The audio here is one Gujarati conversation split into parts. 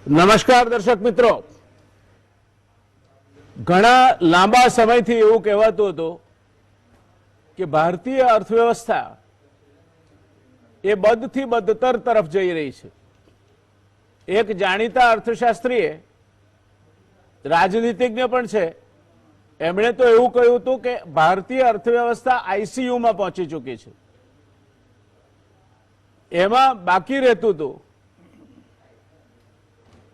નમસ્કાર દર્શક મિત્રો, ઘણા લાંબા સમયથી એવું કહેવાતું હતું કે ભારતીય અર્થવ્યવસ્થા એ બદથી બદતર તરફ જઈ રહી છે. એક જાણીતા અર્થશાસ્ત્રીએ, રાજનીતિજ્ઞ પણ છે, એમણે તો એવું કહ્યું હતું કે ભારતીય અર્થવ્યવસ્થા આઈસીયુમાં પહોંચી ચૂકી છે. એમાં બાકી રહેતું હતું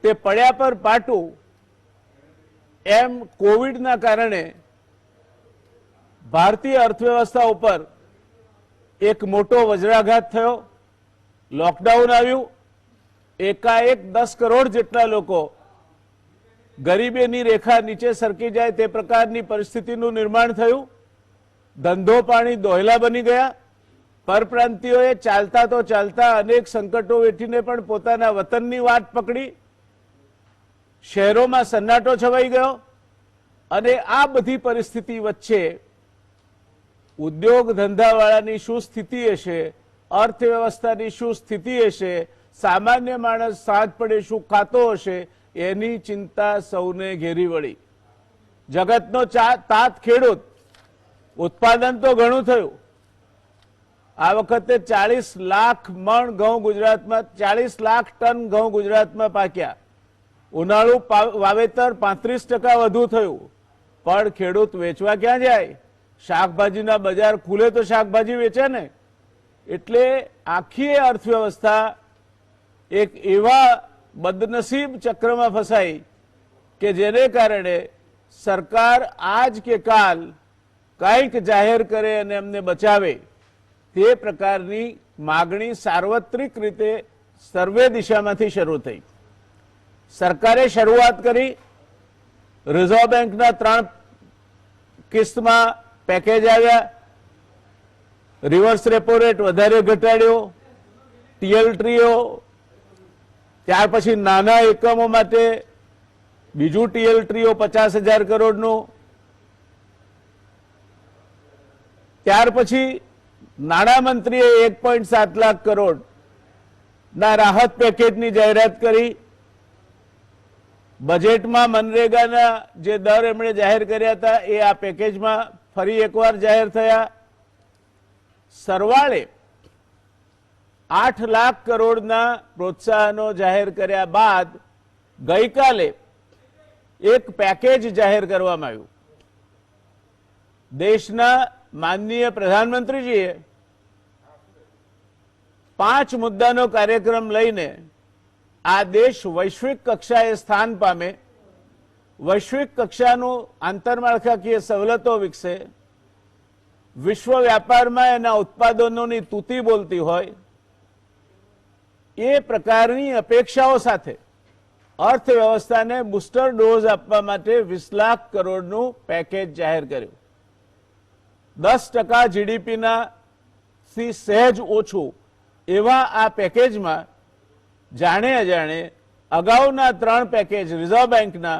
તે પડ્યા પર પાટું. એમ કોવિડના કારણે ભારતીય અર્થવ્યવસ્થા ઉપર એક મોટો વજ્રાઘાત થયો. લોકડાઉન આવ્યું, એકાએક 10 કરોડ જેટલા લોકો ગરીબીની રેખા નીચે સરકી જાય તે પ્રકારની પરિસ્થિતિનું નિર્માણ થયું. ધંધો પાણી દોહલા બની ગયા. પરપ્રાંતિયોએ ચાલતા તો ચાલતા અનેક સંકટો વેઠીને પણ પોતાના વતનની વાટ પકડી. શહેરોમાં સન્નાટો છવાઈ ગયો. અને આ બધી પરિસ્થિતિ વચ્ચે ઉદ્યોગ ધંધાવાળાની શું સ્થિતિ હશે, અર્થવ્યવસ્થાની શું સ્થિતિ હશે, સામાન્ય માણસ સાંજ પડે શું ખાતો હશે, એની ચિંતા સૌને ઘેરી વળી. જગતનો તાત ખેડૂત. ઉત્પાદન તો ઘણું થયું. આ વખતે 40 લાખ મણ ઘઉં ગુજરાતમાં, 40 લાખ ટન ઘઉં ગુજરાતમાં પાક્યા. ઉનાળુ વાવેતર 35% વધુ થયું. પણ ખેડૂત વેચવા ક્યાં જાય? શાકભાજીના બજાર ખુલે તો શાકભાજી વેચે ને. એટલે આખી અર્થવ્યવસ્થા એક એવા બદનસીબ ચક્રમાં ફસાઈ કે જેને કારણે સરકાર આજ કે કાલ કંઈક જાહેર કરે અને એમને બચાવે તે પ્રકારની માગણી સાર્વત્રિક રીતે સર્વે દિશામાંથી શરૂ થઈ. સરકારે શરૂઆત કરી. રિઝર્વ બેંકના 3 કિસ્તમાં પેકેજ આવ્યા. રિવર્સ રેપો રેટ વધારે ઘટાડ્યો. ટીએલટ્રીઓ, ત્યાર પછી નાના એકમો માટે બીજું ટીએલટ્રીઓ 50,000 કરોડનું. ત્યાર પછી નાણામંત્રીએ 1.7 લાખ કરોડ ના રાહત પેકેજની જાહેરાત કરી. બજેટમાં મનરેગાના જે દર એમણે જાહેર કર્યા હતા એ આ પેકેજમાં ફરી એકવાર જાહેર થયા. સરવાળે 8 લાખ કરોડના પ્રોત્સાહનો જાહેર કર્યા બાદ ગઈકાલે એક પેકેજ જાહેર કરવામાં આવ્યું. દેશના માનનીય પ્રધાનમંત્રીજીએ 5 મુદ્દાનો કાર્યક્રમ લઈને આ દેશ વૈશ્વિક કક્ષાએ સ્થાન પામે, વૈશ્વિક કક્ષાનું આંતરમાળખાકીય સવલતો વિકસે, વિશ્વ વ્યાપારમાં એના ઉત્પાદનોની તૂટી બોલતી હોય એ પ્રકારની અપેક્ષાઓ સાથે અર્થવ્યવસ્થાને બુસ્ટર ડોઝ આપવા માટે 20 લાખ કરોડનું પેકેજ જાહેર કર્યું. 10% જીડીપીના થી સહેજ ઓછું એવા આ પેકેજમાં જાણે અજાણે અગાઉના 3 પેકેજ રિઝર્વ બેંકના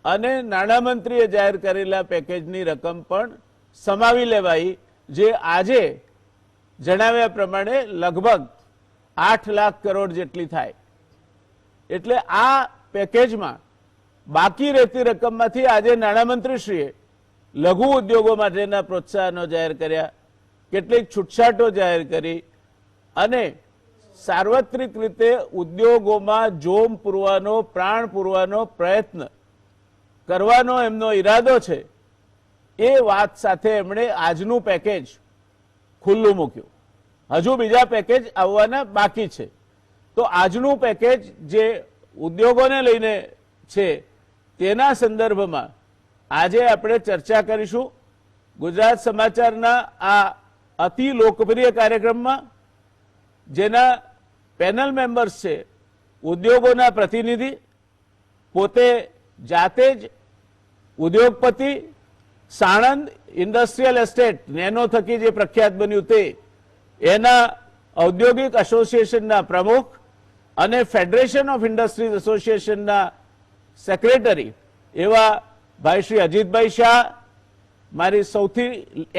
અને નાણામંત્રીએ જાહેર કરેલા પેકેજની રકમ પણ સમાવી લેવાઈ, જે આજે જણાવ્યા પ્રમાણે લગભગ 8 લાખ કરોડ જેટલી થાય. એટલે આ પેકેજમાં બાકી રહેતી રકમમાંથી આજે નાણામંત્રીશ્રીએ લઘુ ઉદ્યોગો માટેના પ્રોત્સાહનો જાહેર કર્યા, કેટલીક છૂટછાટો જાહેર કરી અને સાર્વત્રિક રીતે ઉદ્યોગોમાં જોમ પૂરવાનો, પ્રાણ પૂરવાનો પ્રયત્ન કરવાનો એમનો ઈરાદો છે. એ વાત સાથે એમણે આજનું પેકેજ ખુલ્લું મૂક્યું. હજુ બીજા પેકેજ આવવાના બાકી છે. તો આજનું પેકેજ જે ઉદ્યોગોને લઈને છે તેના સંદર્ભમાં આજે આપણે ચર્ચા કરીશું. ગુજરાત સમાચારના આ અતિ લોકપ્રિય કાર્યક્રમમાં જેના પેનલ મેમ્બર્સ છે ઉદ્યોગોના પ્રતિનિધિ, પોતે જાતે જ ઉદ્યોગપતિ, સાણંદ ઇન્ડસ્ટ્રીયલ એસ્ટેટ નેનો થકી જે પ્રખ્યાત બન્યું તે એના ઔદ્યોગિક એસોસિએશનના પ્રમુખ અને ફેડરેશન ઓફ ઇન્ડસ્ટ્રીઝ એસોસિએશનના સેક્રેટરી એવા ભાઈ શ્રી અજીતભાઈ શાહ, મારી સૌથી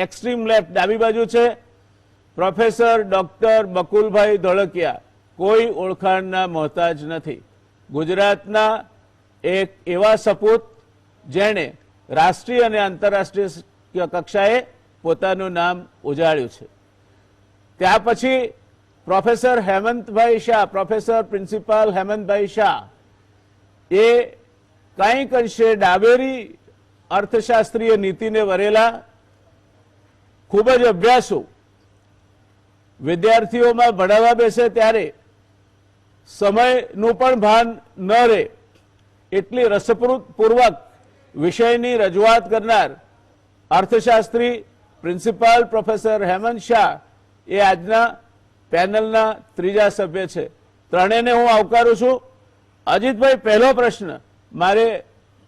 એક્સ્ટ્રીમ લેફ્ટ ડાબી બાજુ છે પ્રોફેસર ડોક્ટર બકુલભાઈ ધોળકિયા, કોઈ ઓળખાણના મોહતાજ નથી. ગુજરાતના એક એવા સપૂત જેણે રાષ્ટ્રીય અને આંતરરાષ્ટ્રીય કક્ષાએ પોતાનું નામ ઉજાળ્યું છે. ત્યાર પછી પ્રોફેસર હેમંતભાઈ શાહ, પ્રોફેસર પ્રિન્સિપાલ હેમંતભાઈ શાહ એ કંઈક અંશે ડાબેરી અર્થશાસ્ત્રીય નીતિને વરેલા ખૂબ જ અભ્યાસુ, વિદ્યાર્થીઓમાં ભણાવવા બેસે ત્યારે સમયનું પણ ભાન ન રહે એટલી રસપૂર્વક વિષયની રજૂઆત કરનાર અર્થશાસ્ત્રી પ્રિન્સિપાલ પ્રોફેસર હેમંત શાહ એ આજના પેનલના ત્રીજા સભ્ય છે. ત્રણેયને હું આવકારું છું. અજીતભાઈ, પહેલો પ્રશ્ન મારે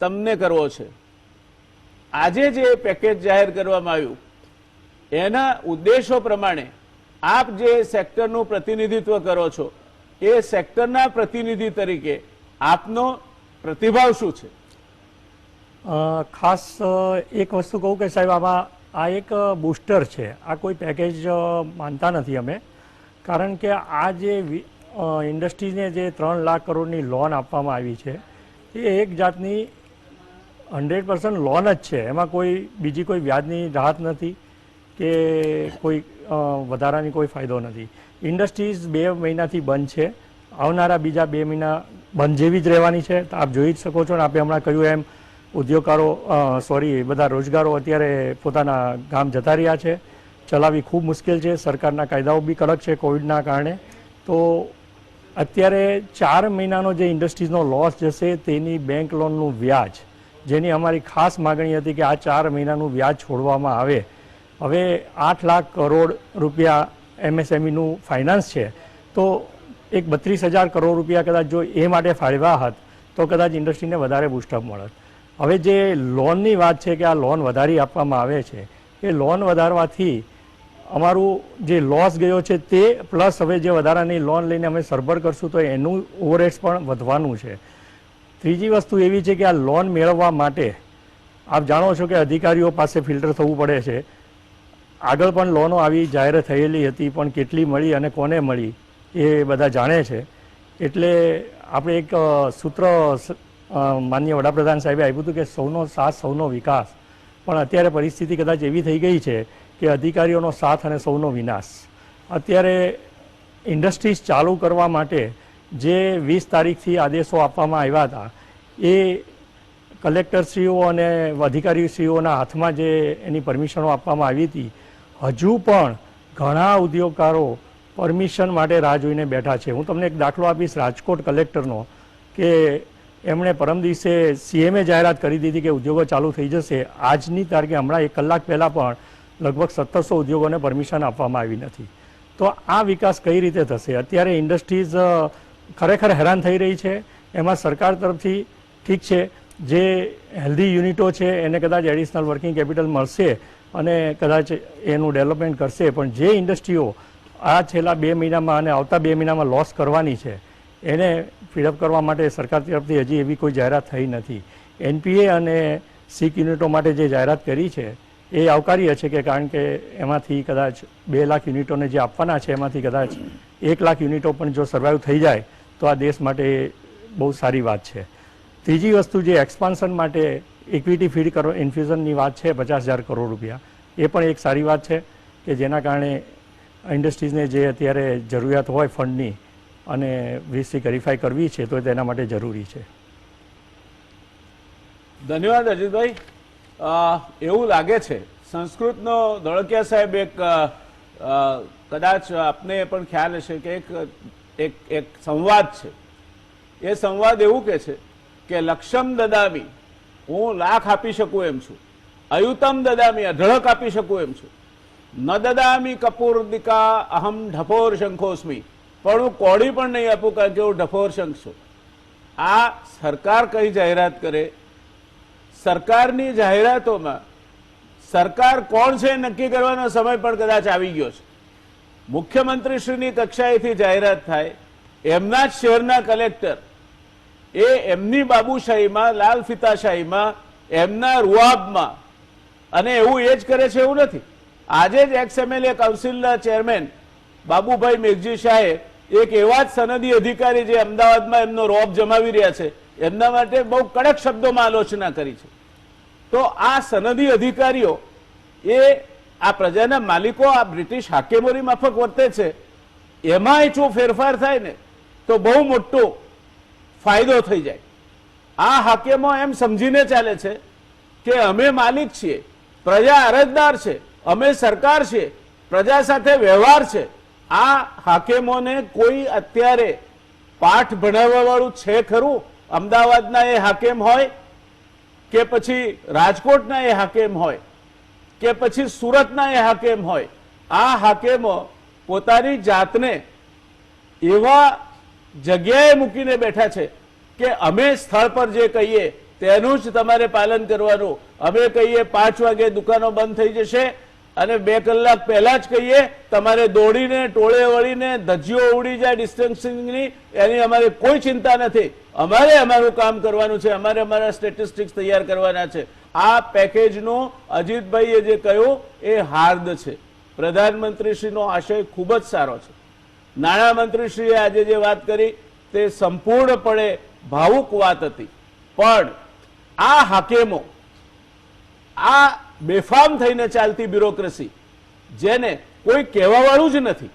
તમને કરવો છે. આજે જે પેકેજ જાહેર કરવામાં આવ્યું એના ઉદ્દેશો પ્રમાણે આપ જે સેક્ટરનું પ્રતિનિધિત્વ કરો છો એ સેક્ટરના પ્રતિનિધિ તરીકે આપનો પ્રતિભાવ શું છે? ખાસ એક વસ્તુ કહું કે સાહેબ, આમાં આ એક બૂસ્ટર છે. આ કોઈ પેકેજ માનતા નથી અમે, કારણ કે આ જે ઇન્ડસ્ટ્રીને જે 3 લાખ કરોડની લોન આપવામાં આવી છે એ એક જાતની 100% લોન જ છે. એમાં કોઈ બીજી કોઈ વ્યાજની રાહત નથી કે કોઈ વધારાની કોઈ ફાયદો નથી. ઇન્ડસ્ટ્રીઝ 2 મહિનાથી બંધ છે. આવનારા બીજા 2 મહિના બંધ જેવી જ રહેવાની છે. તો આપ જોઈ જ શકો છો ને, આપણે હમણાં કહ્યું એમ ઉદ્યોગકારો બધા રોજગારો અત્યારે પોતાના ગામ જતા રહ્યા છે. ચલાવવી ખૂબ મુશ્કેલ છે. સરકારના કાયદાઓ બી કડક છે કોવિડના કારણે. તો અત્યારે 4 મહિનાનો જે ઇન્ડસ્ટ્રીઝનો લોસ જશે તેની બેંક લોનનું વ્યાજ, જેની અમારી ખાસ માગણી હતી કે આ 4 મહિનાનું વ્યાજ છોડવામાં આવે. હવે 8 લાખ કરોડ રૂપિયા MSMEનું ફાઇનાન્સ છે, તો એક 32,000 કરોડ રૂપિયા કદાચ જો એ માટે ફાળવ્યા હોત તો કદાચ ઇન્ડસ્ટ્રીને વધારે બૂસ્ટઅપ મળત. હવે જે લોનની વાત છે કે આ લોન વધારી આપવામાં આવે છે, એ લોન વધારવાથી અમારું જે લોસ ગયો છે તે પ્લસ હવે જે વધારાની લોન લઈને અમે સરભર કરશું તો એનું ઓવરહેડ્સ પણ વધવાનું છે. ત્રીજી વસ્તુ એવી છે કે આ લોન મેળવવા માટે આપ જાણો છો કે અધિકારીઓ પાસે ફિલ્ટર થવું પડે છે. આગળ પણ લોનો આવી જાહેર થયેલી હતી, પણ કેટલી મળી અને કોને મળી એ બધા જાણે છે. એટલે આપણે એક સૂત્ર માનનીય વડાપ્રધાન સાહેબે આપ્યું હતું કે સૌનો સાથ સૌનો વિકાસ, પણ અત્યારે પરિસ્થિતિ કદાચ એવી થઈ ગઈ છે કે અધિકારીઓનો સાથ અને સૌનો વિનાશ. અત્યારે ઇન્ડસ્ટ્રીઝ ચાલુ કરવા માટે જે 20 તારીખથી આદેશો આપવામાં આવ્યા હતા એ કલેક્ટરશ્રીઓ અને અધિકારીશ્રીઓના હાથમાં જે એની પરમિશનો આપવામાં આવી હતી, હજુ પણ ઘણા ઉદ્યોગકારો પરમિશન માટે રાહ જોઈને બેઠા છે. હું તમને એક દાખલો આપીશ રાજકોટ કલેક્ટરનો, કે એમણે પરમ દિવસે CMએ જાહેરાત કરી દીધી કે ઉદ્યોગો ચાલુ થઈ જશે. આજની તારીખે હમણાં 1 કલાક પહેલાં પણ લગભગ 1700 ઉદ્યોગોને પરમિશન આપવામાં આવી નથી. તો આ વિકાસ કઈ રીતે થશે? અત્યારે ઇન્ડસ્ટ્રીઝ ખરેખર હેરાન થઈ રહી છે. એમાં સરકાર તરફથી ઠીક છે, જે હેલ્ધી યુનિટો છે એને કદાચ એડિશનલ વર્કિંગ કેપિટલ મળશે અને કદાચ એનું ડેવલપમેન્ટ કરશે, પણ જે ઇન્ડસ્ટ્રીઓ આ છેલ્લા 2 મહિનામાં અને આવતા 2 મહિનામાં લોસ કરવાની છે એને ફીડઅપ કરવા માટે સરકાર તરફથી હજી એવી કોઈ જાહેરાત થઈ નથી. NPA અને SIC યુનિટો માટે જે જાહેરાત કરી છે એ આવકાર્ય છે, કે કારણ કે એમાંથી કદાચ 2 લાખ યુનિટોને જે આપવાના છે એમાંથી કદાચ 1 લાખ યુનિટો પણ જો સર્વાઈવ થઈ જાય તો આ દેશ માટે બહુ સારી વાત છે. ત્રીજી વસ્તુ, જે એક્સપાન્શન માટે ઇક્વિટી ફીડ ઇન્ફ્યુઝનની વાત છે 50,000 કરોડ રૂપિયા, એ પણ એક સારી વાત છે કે જેના કારણે ઇન્ડસ્ટ્રીઝને જે અત્યારે જરૂરિયાત હોય ફંડની અને VC વેરીફાઈ કરવી છે તો તેના માટે જરૂરી છે. ધન્યવાદ અજીતભાઈ. એવું લાગે છે સંસ્કૃતનો ધોળકિયા સાહેબ એક કદાચ આપને પણ ખ્યાલ હશે કે એક સંવાદ છે. એ સંવાદ એવું કે છે કે લક્ષમ દદામી, હું લાખ આપી શકું એમ છું, અયુતમ દદામી, અઢળક આપી શકું એમ છું, ન દદામી કપૂર્દિકા અહમ ઢફોર શંખોસ્મી, પણ હું કોડી પણ નહીં આપું કારણ કે હું ઢફોર શંખ છું. આ સરકાર કઈ જાહેરાત કરે? સરકારની જાહેરાતોમાં સરકાર કોણ છે નક્કી કરવાનો સમય પણ કદાચ આવી ગયો છે. મુખ્યમંત્રીશ્રીની કક્ષાએથી જાહેરાત થાય, એમના જ શહેરના કલેક્ટર એ એમની બાબુશાહીમાં, લાલ ફિતાશાહીમાં, એમના રૂઆબમાં, અને એવું એ જ કરે છે એવું નથી. આજે જ XMLA કાઉન્સિલના ચેરમેન બાબુભાઈ મેઘજી શાહે એક એવા જ સનદી અધિકારી જે અમદાવાદમાં એમનો રોબ જમાવી રહ્યા છે એમના માટે બહુ કડક શબ્દોમાં આલોચના કરી છે. તો આ સનદી અધિકારીઓ એ આ પ્રજાના માલિકો આ બ્રિટિશ હાકેમોની માફક વર્તે છે, એમાંય જો ફેરફાર થાય ને તો બહુ મોટો ફાયદો થઈ જાય. આ હાકેમો એમ સમજીને ચાલે છે કે અમે માલિક છીએ, પ્રજા અરજદાર છે, અમે સરકાર છીએ, પ્રજા સાથે વ્યવહાર છે. આ હાકેમોને કોઈ અત્યારે પાઠ ભણાવવા વાળું છે ખરું? અમદાવાદના એ હાકેમ હોય કે પછી રાજકોટના એ હાકેમ હોય કે પછી સુરતના એ હાકેમ હોય, આ હાકેમો પોતાની જાતને એવા જગ્યાએ મૂકીને બેઠા છે કે અમે સ્થળ પર જે કહીએ તેનું જ તમારે પાલન કરવાનું. અમે કહીએ 5 વાગે દુકાનો બંધ થઈ જશે અને 2 કલાક પહેલા જ કહીએ તમારે દોડીને ટોળે વળીને ધજ્જીઓ ઉડી જાય ડિસ્ટન્સિંગની, એની અમારે કોઈ ચિંતા નથી. અમારે અમારું કામ કરવાનું છે, અમારે અમારા સ્ટેટિસ્ટિક્સ તૈયાર કરવાના છે. આ પેકેજનું અજીતભાઈએ જે કહ્યું એ હાર્દ છે. પ્રધાનમંત્રીશ્રીનો આશય ખૂબ જ સારો છે. નાણામંત્રીશ્રીએ આજે જે વાત કરી તે સંપૂર્ણપણે ભાવુક વાત હતી. પણ આ હાકેમો, આ બેફામ થઈને ચાલતી બ્યુરોક્રેસી, જેને કોઈ કહેવાવાળું જ નથી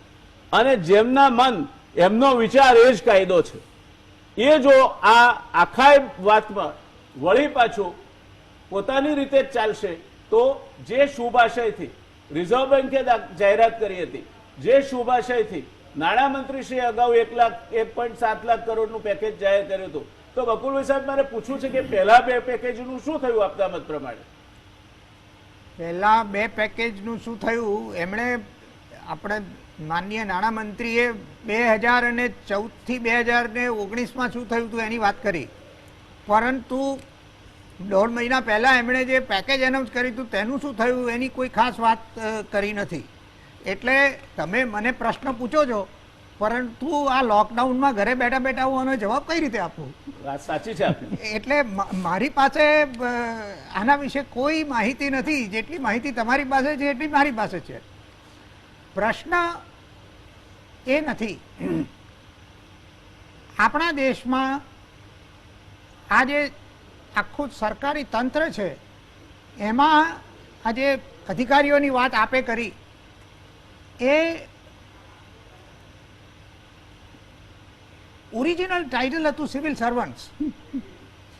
અને જેમના મન એમનો વિચાર એ જ કાયદો છે, એ જો આ આખા વાતમાં વળી પાછું પોતાની રીતે જ ચાલશે તો જે શુભાશયથી રિઝર્વ બેન્કે જાહેરાત કરી હતી, જે શુભાશયથી નાણામંત્રીશ્રીએ અગાઉ 1.7 લાખ કરોડનું પેકેજ જાહેર કર્યું હતું, તો બકુલભાઈ સાહેબ મારે પૂછવું છે કે પહેલા 2 પેકેજનું શું થયું આપના મત પ્રમાણે? પહેલા 2 પેકેજનું શું થયું, એમણે આપણે માનનીય નાણામંત્રીએ 2014 થી 2019માં શું થયું હતું એની વાત કરી, પરંતુ 1.5 મહિના પહેલા એમણે જે પેકેજ એનાઉન્સ કર્યું હતું તેનું શું થયું એની કોઈ ખાસ વાત કરી નથી. એટલે તમે મને પ્રશ્ન પૂછો છો, પરંતુ આ લોકડાઉનમાં ઘરે બેઠા બેઠા હું આનો જવાબ કઈ રીતે આપું? વાત સાચી છે આપની. એટલે મારી પાસે આના વિશે કોઈ માહિતી નથી. જેટલી માહિતી તમારી પાસે છે એટલી મારી પાસે છે. પ્રશ્ન એ નથી. આપણા દેશમાં આ જે આખું સરકારી તંત્ર છે એમાં આ જે અધિકારીઓની વાત આપે કરી એ ઓરિજિનલ ટાઇટલ હતું સિવિલ સર્વન્ટ્સ,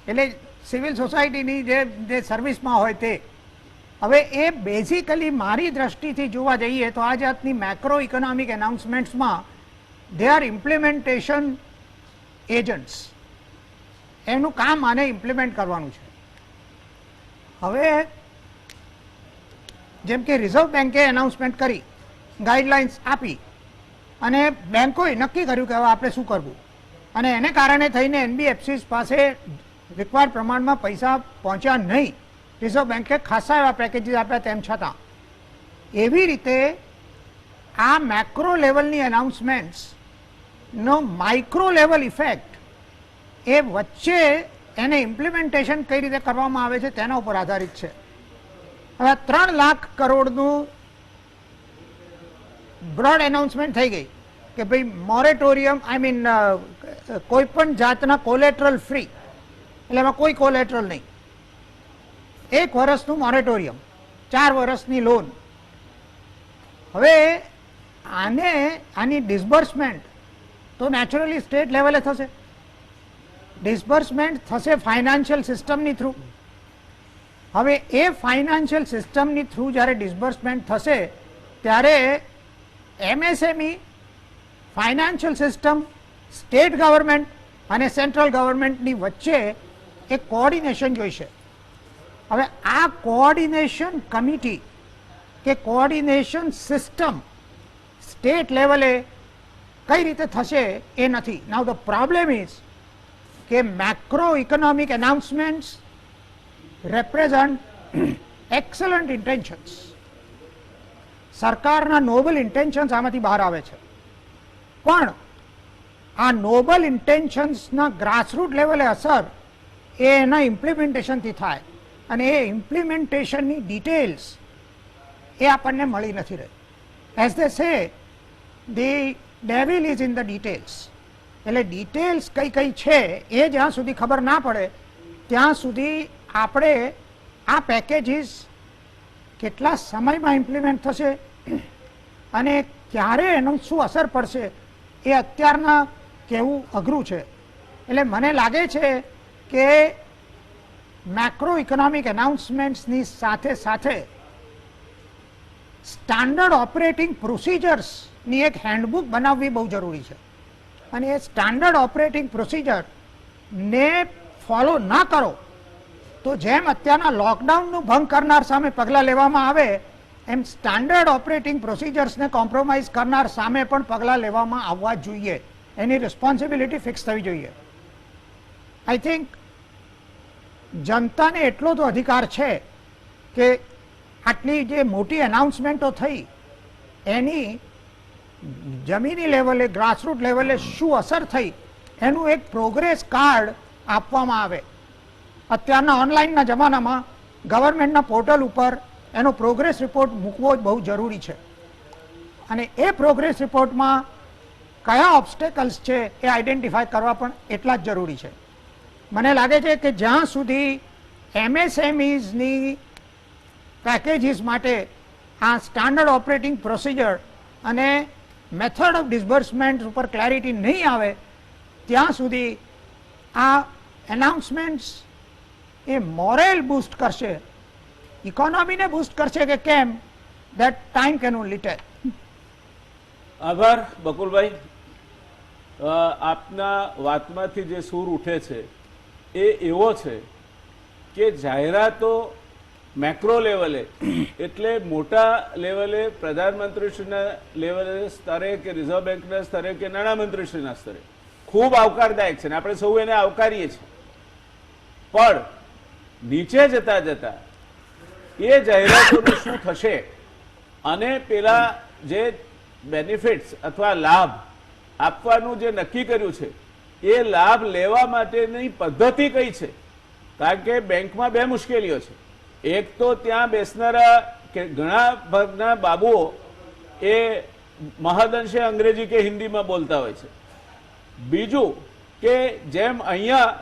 એટલે સિવિલ સોસાયટીની જે સર્વિસમાં હોય તે. હવે એ બેઝિકલી મારી દ્રષ્ટિથી જોવા જઈએ તો આ જાતની મેક્રો ઇકોનોમિક એનાઉન્સમેન્ટ્સમાં દે આર ઇમ્પ્લિમેન્ટેશન એજન્ટ્સ. એનું કામ આને ઇમ્પ્લિમેન્ટ કરવાનું છે. હવે જેમ કે રિઝર્વ બેન્કે એનાઉન્સમેન્ટ કરી, ગાઈડલાઇન્સ આપી અને બેન્કોએ નક્કી કર્યું કે હવે આપણે શું કરવું, અને એને કારણે થઈને એનબીએફસી પાસે રિક્વાયર્ડ પ્રમાણમાં પૈસા પહોંચ્યા નહીં. રિઝર્વ બેન્કે ખાસા એવા પેકેજીસ આપ્યા તેમ છતાં. એવી રીતે આ મેક્રો લેવલની એનાઉન્સમેન્ટ્સનો માઇક્રો લેવલ ઇફેક્ટ એ વચ્ચે એને ઇમ્પ્લિમેન્ટેશન કઈ રીતે કરવામાં આવે છે તેના ઉપર આધારિત છે. હવે 3 લાખ કરોડનું બ્રોડ એનાઉન્સમેન્ટ થઈ ગઈ કે ભાઈ મોરેટોરિયમ, આઈ મીન કોઈ પણ જાતના કોલેટરલ ફ્રી, એટલે એમાં કોઈ કોલેટરલ નહીં. 1 વર્ષનું મોરેટોરિયમ, 4 વર્ષની લોન. હવે આની ડિસબર્સમેન્ટ તો નેચરલી સ્ટેટ લેવલે થશે. ડિસબર્સમેન્ટ થશે ફાઇનાન્શિયલ સિસ્ટમની થ્રુ. હવે એ ફાઇનાન્શિયલ સિસ્ટમની થ્રુ જ્યારે ડિસબર્સમેન્ટ થશે ત્યારે MSME, financial system, state government અને સેન્ટ્રલ ગવર્મેન્ટની વચ્ચે એક કોઓર્ડિનેશન જોઈશે. હવે આ કોઓર્ડિનેશન કમિટી કે કોઓર્ડિનેશન સિસ્ટમ સ્ટેટ લેવલે કઈ રીતે થશે એ નથી. નાઉ ધ પ્રોબ્લેમ ઇઝ કે macro economic announcements represent excellent intentions. સરકારના નોબલ ઇન્ટેન્શન્સ આમાંથી બહાર આવે છે, પણ આ નોબલ ઇન્ટેન્શન્સના ગ્રાસરૂટ લેવલે અસર એ એના ઇમ્પ્લિમેન્ટેશનથી થાય, અને એ ઇમ્પ્લિમેન્ટેશનની ડિટેલ્સ એ આપણને મળી નથી રહી. એઝ દે સે the devil is in the details. એટલે ડિટેલ્સ કઈ કઈ છે એ જ્યાં સુધી ખબર ના પડે ત્યાં સુધી આપણે આ પેકેજીસ કેટલા સમયમાં ઇમ્પ્લિમેન્ટ થશે અને ક્યારે એનો શું અસર પડશે એ અત્યારના કહેવું અઘરું છે. એટલે મને લાગે છે કે મેક્રો ઇકોનોમિક એનાઉન્સમેન્ટ્સની સાથે સાથે સ્ટાન્ડર્ડ ઓપરેટિંગ પ્રોસિજર્સની એક હેન્ડબુક બનાવવી બહુ જરૂરી છે. અને એ સ્ટાન્ડર્ડ ઓપરેટિંગ પ્રોસિજરને ફોલો ના કરો તો જેમ અત્યારના લોકડાઉનનું ભંગ કરનાર સામે પગલાં લેવામાં આવે એમ સ્ટાન્ડર્ડ ઓપરેટિંગ પ્રોસિજર્સને કોમ્પ્રોમાઇઝ કરનાર સામે પણ પગલાં લેવામાં આવવા જોઈએ. એની રિસ્પોન્સિબિલિટી ફિક્સ થવી જોઈએ. આઈ થિંક જનતાને એટલો તો અધિકાર છે કે આટલી જે મોટી એનાઉન્સમેન્ટો થઈ એની જમીની લેવલે ગ્રાસરૂટ લેવલે શું અસર થઈ એનું એક પ્રોગ્રેસ કાર્ડ આપવામાં આવે. અત્યારના ઓનલાઈનના જમાનામાં ગવર્મેન્ટના પોર્ટલ ઉપર એનો પ્રોગ્રેસ રિપોર્ટ મૂકવો બહુ જરૂરી છે. અને એ પ્રોગ્રેસ રિપોર્ટમાં કયા ઓબ્સ્ટેકલ્સ છે એ આઈડેન્ટિફાય કરવા પણ એટલા જ જરૂરી છે. મને લાગે છે કે જ્યાં સુધી એમએસએમઈઝની પેકેજીસ માટે આ સ્ટાન્ડર્ડ ઓપરેટિંગ પ્રોસિજર અને મેથડ ઓફ ડિસબર્સમેન્ટ ઉપર ક્લેરિટી નહીં આવે ત્યાં સુધી આ એનાઉન્સમેન્ટ્સ એ મોરલ બૂસ્ટ કરશે, ઇકોનોમીને બૂસ્ટ કરશે કે કેમ, દેટ ટાઈમ કેન ઓન્લી ટેલ. આભાર બકુલભાઈ. આપના વાતમાંથી જે સૂર ઉઠે છે એ એવો છે કે જાહેરાતો મેક્રો લેવલે એટલે મોટા લેવલે પ્રધાનમંત્રીશ્રીના લેવલે સ્તરે કે રિઝર્વ બેંકના સ્તરે કે નાણામંત્રીશ્રીના સ્તરે ખૂબ આવકારદાયક છે ને આપણે સૌ એને આવકારીએ છીએ. પણ નીચે જતા જતા એ જાહેરાતોનું શું થશે અને પેલા જે બેનિફિટ્સ અથવા લાભ આપવાનું જે નક્કી કર્યું છે એ લાભ લેવા માટેની પદ્ધતિ કઈ છે? કારણ કે બેંકમાં બે મુશ્કેલીઓ છે. એક તો ત્યાં બેસનારા કે ઘણા ભાગના બાબુઓ એ મહદઅંશે અંગ્રેજી કે હિન્દીમાં બોલતા હોય છે. બીજું કે જેમ અહીંયા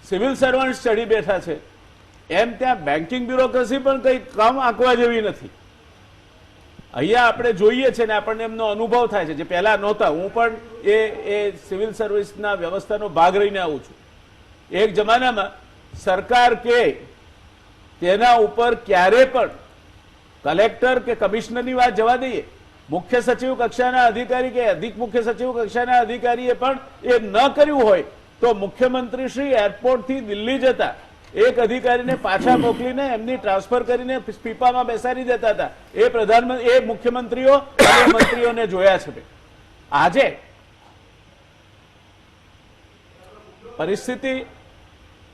સિવિલ સર્વન્ટ્સ ચડી બેઠા છે એમ ત્યાં બેન્કિંગ બ્યુરોક્રેસી પણ કંઈ કામ આંકવા જેવી નથી. અહીંયા આપણે જોઈએ છે ને આપણને એમનો અનુભવ થાય છે જે પહેલા નહોતા. હું પણ એ સિવિલ સર્વિસના વ્યવસ્થાનો ભાગ રહીને આવું છું. એક જમાનામાં સરકાર કે તેના ઉપર ક્યારે પણ કલેક્ટર કે કમિશનરની વાત જવા દઈએ, મુખ્ય સચિવ કક્ષાના અધિકારી કે અધિક મુખ્ય સચિવ કક્ષાના અધિકારીએ પણ એ ન કર્યું હોય તો મુખ્યમંત્રી શ્રી એરપોર્ટથી દિલ્હી જતા એક અધિકારીને પાછા મોકલીને એમની ટ્રાન્સફર કરીને પીપામાં બેસાડી દેતા હતા. એ મુખ્યમંત્રીઓ અને મંત્રીઓને જોયા છે. આજે પરિસ્થિતિ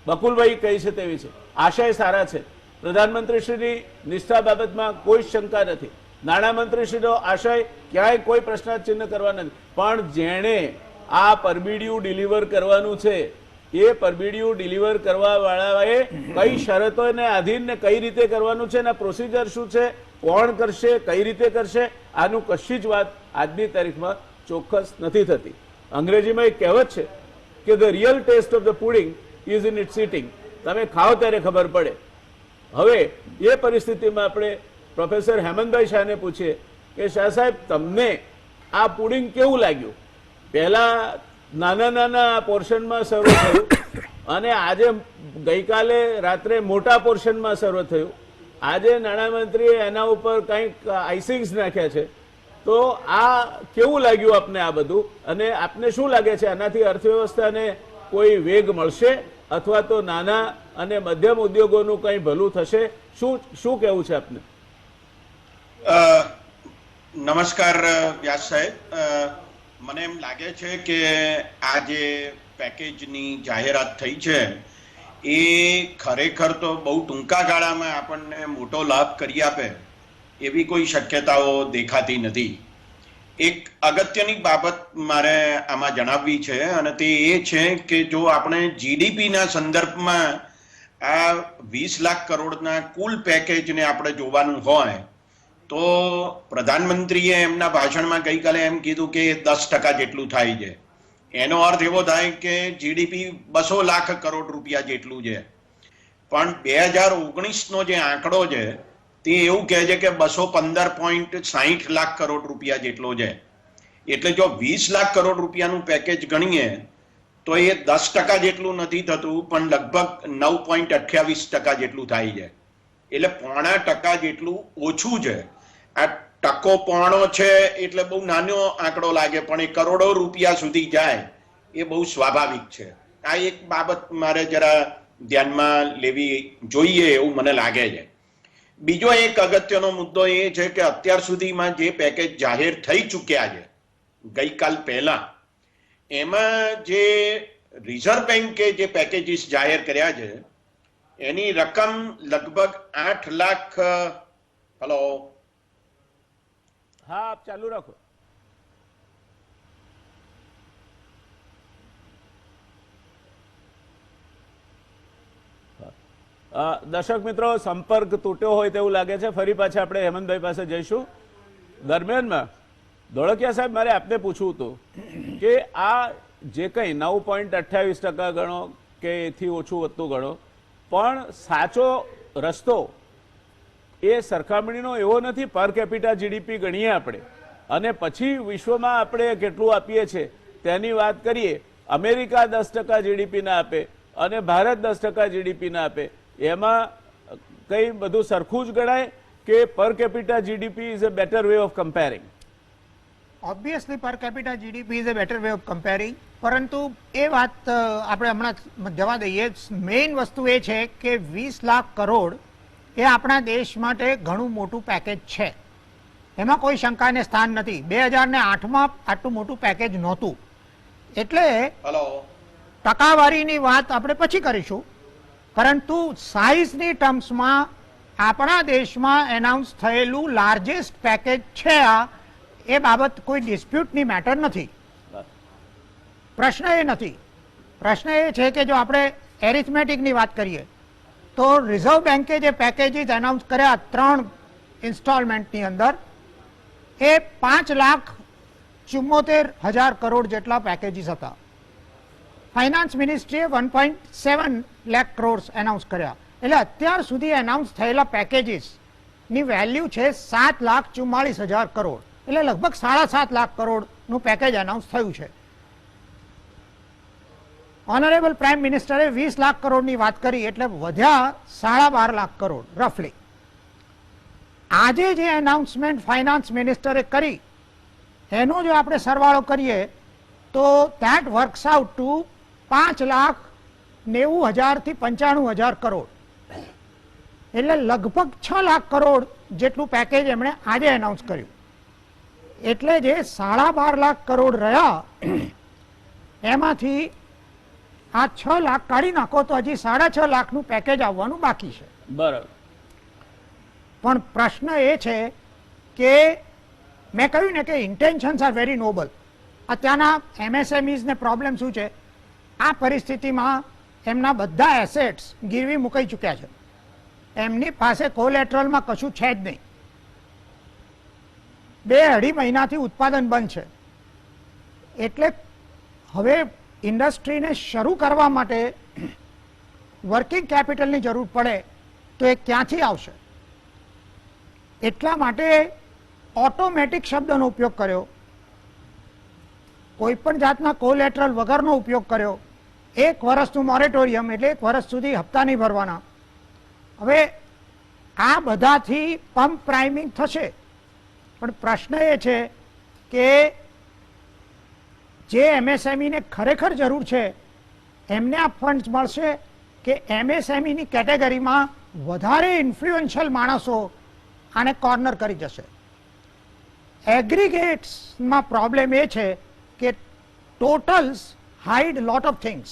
બકુલભાઈ કહી છે તેવી છે. આશય સારા છે. પ્રધાનમંત્રીશ્રીની નિષ્ઠા બાબતમાં કોઈ શંકા નથી. નાણામંત્રીશ્રીનો આશય ક્યાંય કોઈ પ્રશ્નાર્થ કરવા નથી. પણ જેણે આ પરબીડિયું ડિલિવર કરવાનું છે એ પરબીડિયું ડિલિવર કરવા વાળાએ કઈ શરતોને આધીન ને કઈ રીતે કરવાનું છે, એના પ્રોસિજર શું છે, કોણ કરશે, કઈ રીતે કરશે, આનું કશી જ વાત આજની તારીખમાં ચોક્કસ નથી થતી. અંગ્રેજીમાં એક કહેવત છે કે the real test of the pudding is in its eating. તમે ખાઓ ત્યારે ખબર પડે. હવે એ પરિસ્થિતિમાં આપણે પ્રોફેસર હેમંતભાઈ શાહને પૂછીએ કે શાહ સાહેબ તમને આ પુડિંગ કેવું લાગ્યું? પહેલા નાના નાના પોર્શનમાં સર્વ થયું અને આજે ગઈકાલે રાત્રે મોટા પોર્શનમાં સર્વ થયું. આજે નાણામંત્રીએ એના ઉપર કંઈક આઈસિંગ્સ નાખ્યા છે. તો આ કેવું લાગ્યું આપને આ બધું? અને આપને શું લાગે છે આનાથી અર્થવ્યવસ્થાને કોઈ વેગ મળશે અથવા તો નાના અને મધ્યમ ઉદ્યોગોનું કંઈ ભલું થશે? શું કહેવું છે આપને? નમસ્કાર વ્યાસ સાહેબ. મને એમ લાગે છે કે આ જે પેકેજની જાહેરાત થઈ છે એ ખરેખર તો બહુ ટૂંકા ગાળામાં આપણને મોટો લાભ કરી આપે એવી કોઈ શક્યતાઓ દેખાતી નથી. એક અગત્યની બાબત મારે આમાં જણાવવી છે અને તે એ છે કે જો આપણે જીડીપીના સંદર્ભમાં આ 20 લાખ કરોડના કુલ પેકેજને આપણે જોવાનું હોય તો પ્રધાનમંત્રીએ એમના ભાષણમાં ગઈકાલે એમ કીધું કે 10% જેટલું થાય છે. એનો અર્થ એવો થાય કે જીડીપી 200 લાખ કરોડ રૂપિયા જેટલું છે. પણ 2019નો જે આંકડો છે તે એવું કહે છે કે 215.60 લાખ કરોડ રૂપિયા જેટલો છે. એટલે જો 20 લાખ કરોડ રૂપિયાનું પેકેજ ગણીએ તો એ 10% જેટલું નથી થતું, પણ લગભગ 9.28% જેટલું થાય છે. એટલે 0.5% જેટલું ઓછું છે. આ ટકો પોણો છે એટલે બહુ નાનો આંકડો લાગે, પણ એ કરોડો રૂપિયા સુધી જાય એ બહુ સ્વાભાવિક છે. આ એક બાબત મારે જરા ધ્યાનમાં લેવી જોઈએ એવું મને લાગે છે. બીજો એક અગત્યનો મુદ્દો એ છે કે અત્યાર સુધીમાં જે પેકેજ જાહેર થઈ ચૂક્યા છે ગઈકાલ પહેલા, એમાં જે રિઝર્વ બેન્કે જે પેકેજીસ જાહેર કર્યા છે એની રકમ લગભગ 8 લાખ. હલો, હા, આપ ચાલુ રાખો. દર્શક મિત્રો, સંપર્ક તૂટ્યો હોય તેવું લાગે છે. ફરી પાછા આપણે હેમંતભાઈ પાસે જઈશું. દરમિયાનમાં ધોળકિયા સાહેબ, મારે આપને પૂછવું હતું કે આ જે કંઈ 9.28% ગણો કે એથી ઓછું વધતું ગણો, પણ સાચો રસ્તો એ સરખામણીનો એવો નથી પર કેપિટા જીડીપી ગણીએ આપણે અને પછી વિશ્વમાં આપણે કેટલું આપીએ છીએ તેની વાત કરીએ. અમેરિકા 10% જીડીપી ના આપે અને ભારત 10% જીડીપી ના આપે, એમાં કંઈ બધું સરખું જ ગણાય કે per capita GDP is a better way of comparing? Obviously per capita GDP is a better way of comparing, પરંતુ એ વાત આપણે હમણાં જવા દઈએ. મેઇન વસ્તુ એ છે કે 20 લાખ કરોડ એ આપણા દેશ માટે ઘણું મોટું પેકેજ છે, એમાં કોઈ શંકાને સ્થાન નથી. 2008માં આટલું મોટું પેકેજ નહોતું. એટલે ટકાવારીની વાત આપણે પછી કરીશું, પરંતુ સાઇઝની ટર્મ્સમાં આપણા દેશમાં એનાઉન્સ થયેલું લાર્જેસ્ટ પેકેજ છે આ, એ બાબત કોઈ ડિસ્પ્યુટની મેટર નથી. પ્રશ્ન એ નથી. પ્રશ્ન એ છે કે જો આપણે એરિથમેટિકની વાત કરીએ તો રિઝર્વ બેન્કે જે પેકેજીસ એનાઉન્સ કર્યા 3 ઇન્સ્ટોલમેન્ટની અંદર, એ 5,74,000 કરોડ જેટલા પેકેજીસ હતા. ફાઇનાન્સ મિનિસ્ટ્રીએ 1.7 લાખ કરોડ એનાઉન્સ કર્યા. એટલે અત્યાર સુધી એનાઉન્સ થયેલા પેકેજીસની વેલ્યુ છે 7,44,000 કરોડ. એટલે લગભગ 7.5 લાખ કરોડનું પેકેજ એનાઉન્સ થયું છે. ઓનરેબલ પ્રાઇમ મિનિસ્ટરે 20 લાખ કરોડની વાત કરી, એટલે વધ્યા 12.5 લાખ કરોડ રફલી. આજે જે એનાઉન્સમેન્ટ ફાઇનાન્સ મિનિસ્ટરે કરી એનો જો આપણે સરવાળો કરીએ તો ધેટ વર્ક્સ આઉટ ટુ 5,90,000 થી 95,000 કરોડ. એટલે લગભગ 6 લાખ કરોડ જેટલું પેકેજ એમણે આજે એનાઉન્સ કર્યું. એટલે જે 12.5 લાખ કરોડ રહ્યા એમાંથી આ 6 લાખ કાઢી નાખો તો હજી 6.5 લાખનું પેકેજ આવવાનું બાકી છે. બરાબર. પણ પ્રશ્ન એ છે કે મેં કહ્યું ને કે ઇન્ટેન્શન્સ આર વેરી નોબલ. અત્યારના એમએસએમઈઝને પ્રોબ્લેમ શું છે? આ પરિસ્થિતિમાં એમના બધા એસેટ્સ ગીરવી મુકાઈ ચૂક્યા છે. એમની પાસે કોલેટરલમાં કશું છે જ નહીં. 2-2.5 મહિનાથી ઉત્પાદન બંધ છે. એટલે હવે ઇન્ડસ્ટ્રીને શરૂ કરવા માટે વર્કિંગ કેપિટલની જરૂર પડે તો એ ક્યાંથી આવશે? એટલા માટે ઓટોમેટિક શબ્દનો ઉપયોગ કર્યો, કોઈ પણ જાતના કોલેટરલ વગરનો ઉપયોગ કર્યો. 1 વર્ષનું મોરેટોરિયમ, એટલે 1 વર્ષ સુધી હપ્તા નહીં ભરવાના. હવે આ બધાથી પંપ પ્રાઇમિંગ થશે, પણ પ્રશ્ન એ છે કે જે એમએસએમઈને ખરેખર જરૂર છે એમને આ ફંડ્સ મળશે કે એમએસએમઈની કેટેગરીમાં વધારે ઇન્ફ્લુએન્શિયલ માણસો આને કોર્નર કરી જશે? એગ્રીગેટ્સમાં પ્રોબ્લેમ એ છે કે ટોટલ્સ હાઇડ લોટ ઓફ થિંગ્સ.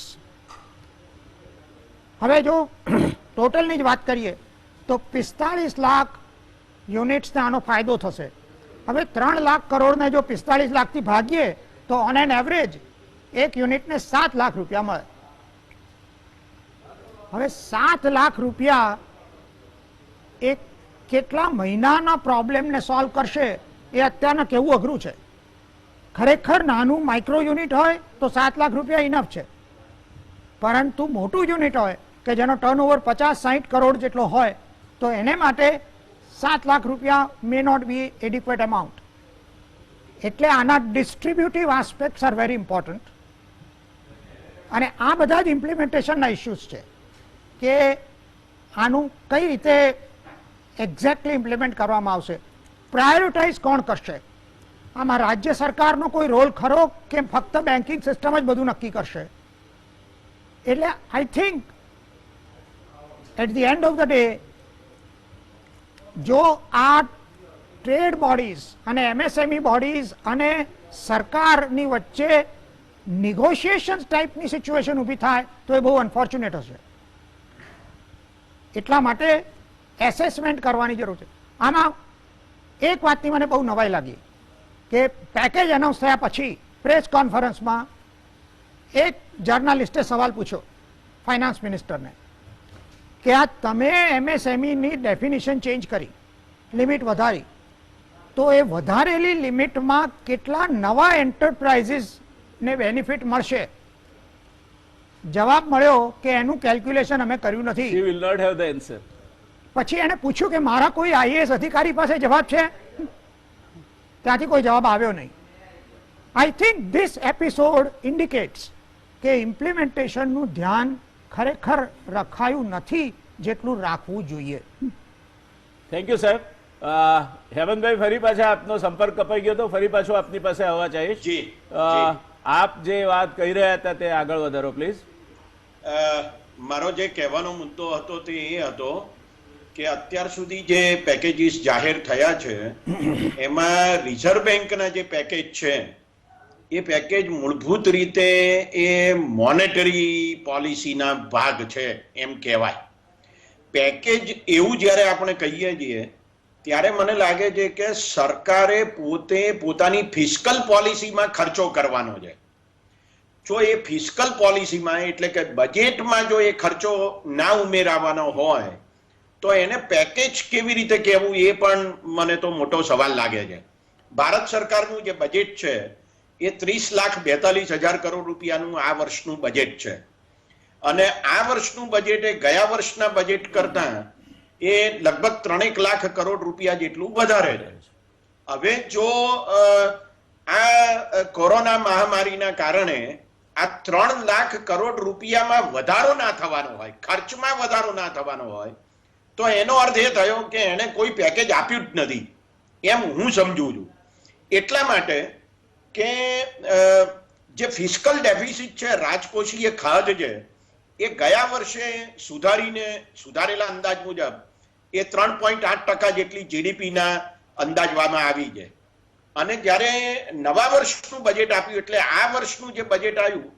હવે જો ટોટલની જ વાત કરીએ તો 45 લાખ યુનિટ્સને આનો ફાયદો થશે. હવે 3 લાખ કરોડને જો 45 લાખથી ભાગીએ તો ઓન એન એવરેજ એક યુનિટને 7 લાખ રૂપિયા મળે. હવે 7 લાખ રૂપિયા એ કેટલા મહિનાના પ્રોબ્લેમને સોલ્વ કરશે એ અત્યારના કહેવું અઘરું છે. ખરેખર નાનું માઇક્રો યુનિટ હોય તો 7 લાખ રૂપિયા ઇનફ છે, પરંતુ મોટું યુનિટ હોય કે જેનો ટર્નઓવર 50-60 કરોડ જેટલો હોય તો એને માટે 7 લાખ રૂપિયા may not be adequate amount. એટલે આના distributive aspects are very important. અને આ બધા જ ઇમ્પ્લિમેન્ટેશનના ઇસ્યુઝ છે કે આનું કઈ રીતે એક્ઝેક્ટલી ઇમ્પ્લિમેન્ટ કરવામાં આવશે, પ્રાયોરિટાઇઝ કોણ કરશે, આમાં રાજ્ય સરકારનો કોઈ રોલ ખરો કે ફક્ત બેન્કિંગ સિસ્ટમ જ બધું નક્કી કરશે. એટલે I think at the end of the day જો આ ટ્રેડ બોડીઝ અને એમએસએમઈ બોડીઝ અને સરકારની વચ્ચે નિગોશિએશન ટાઈપની સિચ્યુએશન ઊભી થાય તો એ બહુ અનફોર્ચ્યુનેટ હશે. એટલા માટે એસેસમેન્ટ કરવાની જરૂર છે. આમાં એક વાતની મને બહુ નવાઈ લાગી કે પેકેજ એનાઉન્સ થયા પછી પ્રેસ કોન્ફરન્સમાં એક જર્નાલિસ્ટે સવાલ પૂછ્યો ફાઇનાન્સ મિનિસ્ટરને કે આ તમે એમએસએમઈની ડેફિનિશન ચેન્જ કરી, લિમિટ વધારી, તો એ વધારેલી લિમિટમાં કેટલા નવા એન્ટરપ્રાઇઝીસને બેનિફિટ મળશે? જવાબ મળ્યો કે એનું કેલ્ક્યુલેશન અમે કર્યું She નથી. will not have the answer. પછી એને પૂછ્યું કે મારા કોઈ આઈએએસ અધિકારી પાસે જવાબ છે? ત્યાંથી કોઈ જવાબ આવ્યો નહીં. I think this episode indicates કે ઇમ્પ્લિમેન્ટેશનનું ધ્યાન ખરેખર રખાયું નથી જેટલું રાખવું જોઈએ. થેન્ક યુ સાહેબ. હેમંતભાઈ, ફરી પાછા આપનો સંપર્ક કપાઈ ગયો તો ફરી પાછો આપની પાસે આવવા ચાહીશ. જી, આપ જે વાત કહી રહ્યા હતા તે આગળ વધારો પ્લીઝ. મારો જે કહેવાનો મુદ્દો હતો તે એ હતો કે અત્યાર સુધી જે પેકેજીસ જાહેર થયા છે એમાં રિઝર્વ બેંકના જે પેકેજ છે એ પેકેજ મૂળભૂત રીતે એ મોનેટરી પોલિસીના ભાગ છે એમ કહેવાય. પેકેજ એવું જ્યારે આપણે કહીએ છીએ ત્યારે મને લાગે છે કે સરકારે પોતે પોતાની ફિસ્કલ પોલિસીમાં ખર્ચો કરવાનો છે. જો એ ફિસ્કલ પોલિસીમાં એટલે કે બજેટમાં જો એ ખર્ચો ના ઉમેરાવાનો હોય તો એને પેકેજ કેવી રીતે કહેવું એ પણ મને તો મોટો સવાલ લાગે છે. ભારત સરકારનું જે બજેટ છે એ 30,42,000 કરોડ રૂપિયાનું આ વર્ષનું બજેટ છે અને આ વર્ષનું બજેટ એ ગયા વર્ષના બજેટ કરતા એ લગભગ 3 લાખ કરોડ રૂપિયા જેટલું વધારે છે. હવે જો આ કોરોના મહામારીના કારણે આ 3 લાખ કરોડ રૂપિયામાં વધારો ના થવાનો હોય, ખર્ચમાં વધારો ના થવાનો હોય તો એનો અર્થ એ થયો કે એને કોઈ પેકેજ આપ્યું જ નથી એમ હું સમજુ છું. એટલા માટે કે જે ફિસ્કલ ડેફિસિટ છે, રાજકોષીય ખાધ છે, એ ગયા વર્ષે સુધારેલા અંદાજ મુજબ એ 3.8% જેટલી જીડીપીના અંદાજવામાં આવી છે અને જ્યારે નવા વર્ષનું બજેટ આપ્યું એટલે આ વર્ષનું જે બજેટ આવ્યું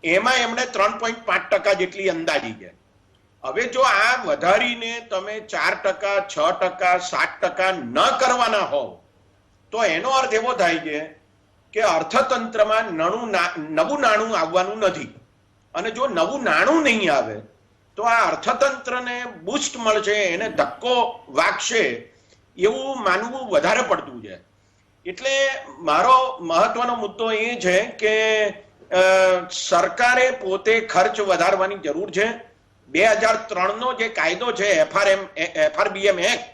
એમાં એમણે 3.5% જેટલી અંદાજી છે. હવે જો આ વધારીને તમે 4%, 6%, 7% ન કરવાના હોવ તો એનો અર્થ એવો થાય છે કે અર્થતંત્રમાં નવું નાણું આવવાનું નથી અને જો નવું નાણું નહીં આવે તો આ અર્થતંત્રને બૂસ્ટ મળશે, એને ધક્કો વાગશે એવું માનવું વધારે પડતું છે. એટલે મારો મહત્વનો મુદ્દો એ છે કે સરકારે પોતે ખર્ચ વધારવાની જરૂર છે. 2003નો જે કાયદો છે FRBM એક્ટ,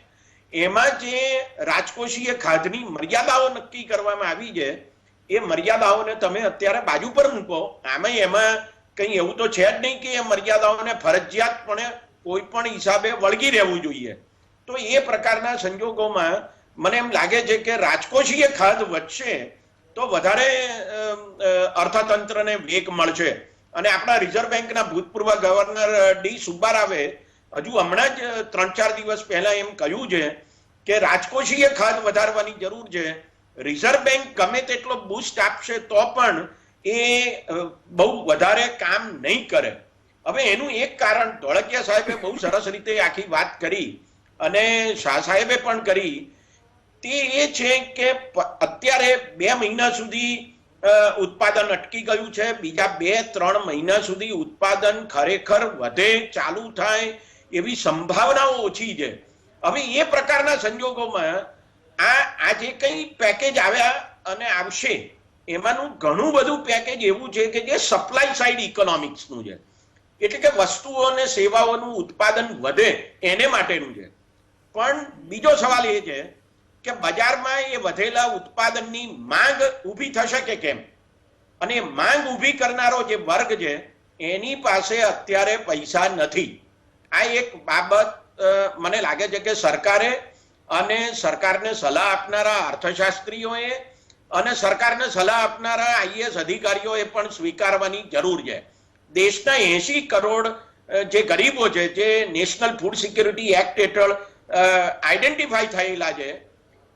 એમાં જે રાજકોષીય ખાધની મર્યાદાઓ નક્કી કરવામાં આવી છે એ મર્યાદાઓને તમે અત્યારે બાજુ પર મૂકો. એમાં કંઈ એવું તો છે જ નહીં કે એ મર્યાદાઓને ફરજિયાતપણે કોઈ પણ હિસાબે વળગી રહેવું જોઈએ. તો એ પ્રકારના સંજોગોમાં મને એમ લાગે છે કે રાજકોષીય ખાધ વધશે તો વધારે અર્થતંત્રને વેગ મળશે. અને આપણા રિઝર્વ બેંકના ભૂતપૂર્વ ગવર્નર ડી સુબ્બારાવે હજુ હમણાં જ 3-4 દિવસ પહેલા એમ કહ્યું છે કે રાજકોષીય ખાધ વધારવાની જરૂર છે. રિઝર્વ બેંક ગમે તેટલો બૂસ્ટ આપશે તો પણ એ બહુ વધારે કામ નહીં કરે. હવે એનું એક કારણ ધોળકિયા સાહેબે બહુ સરસ રીતે આખી વાત કરી અને શાહ સાહેબે પણ કરી તે એ છે કે અત્યારે 2 મહિના સુધી ઉત્પાદન અટકી ગયું છે. બીજા 2-3 મહિના સુધી ઉત્પાદન ખરેખર વધે, ચાલુ થાય એવી સંભાવનાઓ ઓછી છે હવે એ પ્રકારના સંજોગોમાં આ જે કંઈ પેકેજ આવ્યા અને આવશે એમાંનું ઘણું બધું પેકેજ એવું છે કે જે સપ્લાય સાઇડ ઇકોનોમિક્સનું છે, એટલે કે વસ્તુઓ અને સેવાઓનું ઉત્પાદન વધે એને માટેનું છે. પણ બીજો સવાલ એ છે કે બજારમાં એ વધેલા ઉત્પાદનની માંગ ઊભી થશે કે કેમ, અને માંગ ઊભી કરનારો જે વર્ગ છે એની પાસે અત્યારે પૈસા નથી. આ એક બાબત મને લાગે છે કે સરકારે અને સરકારને સલાહ આપનારા અર્થશાસ્ત્રીઓએ અને સરકારને સલાહ આપનારા આઈએએસ અધિકારીઓએ પણ સ્વીકારવાની જરૂર છે. દેશના 80 કરોડ જે ગરીબો છે, જે નેશનલ ફૂડ સિક્યુરિટી એક્ટ હેઠળ આઈડેન્ટિફાઈ થયેલા છે,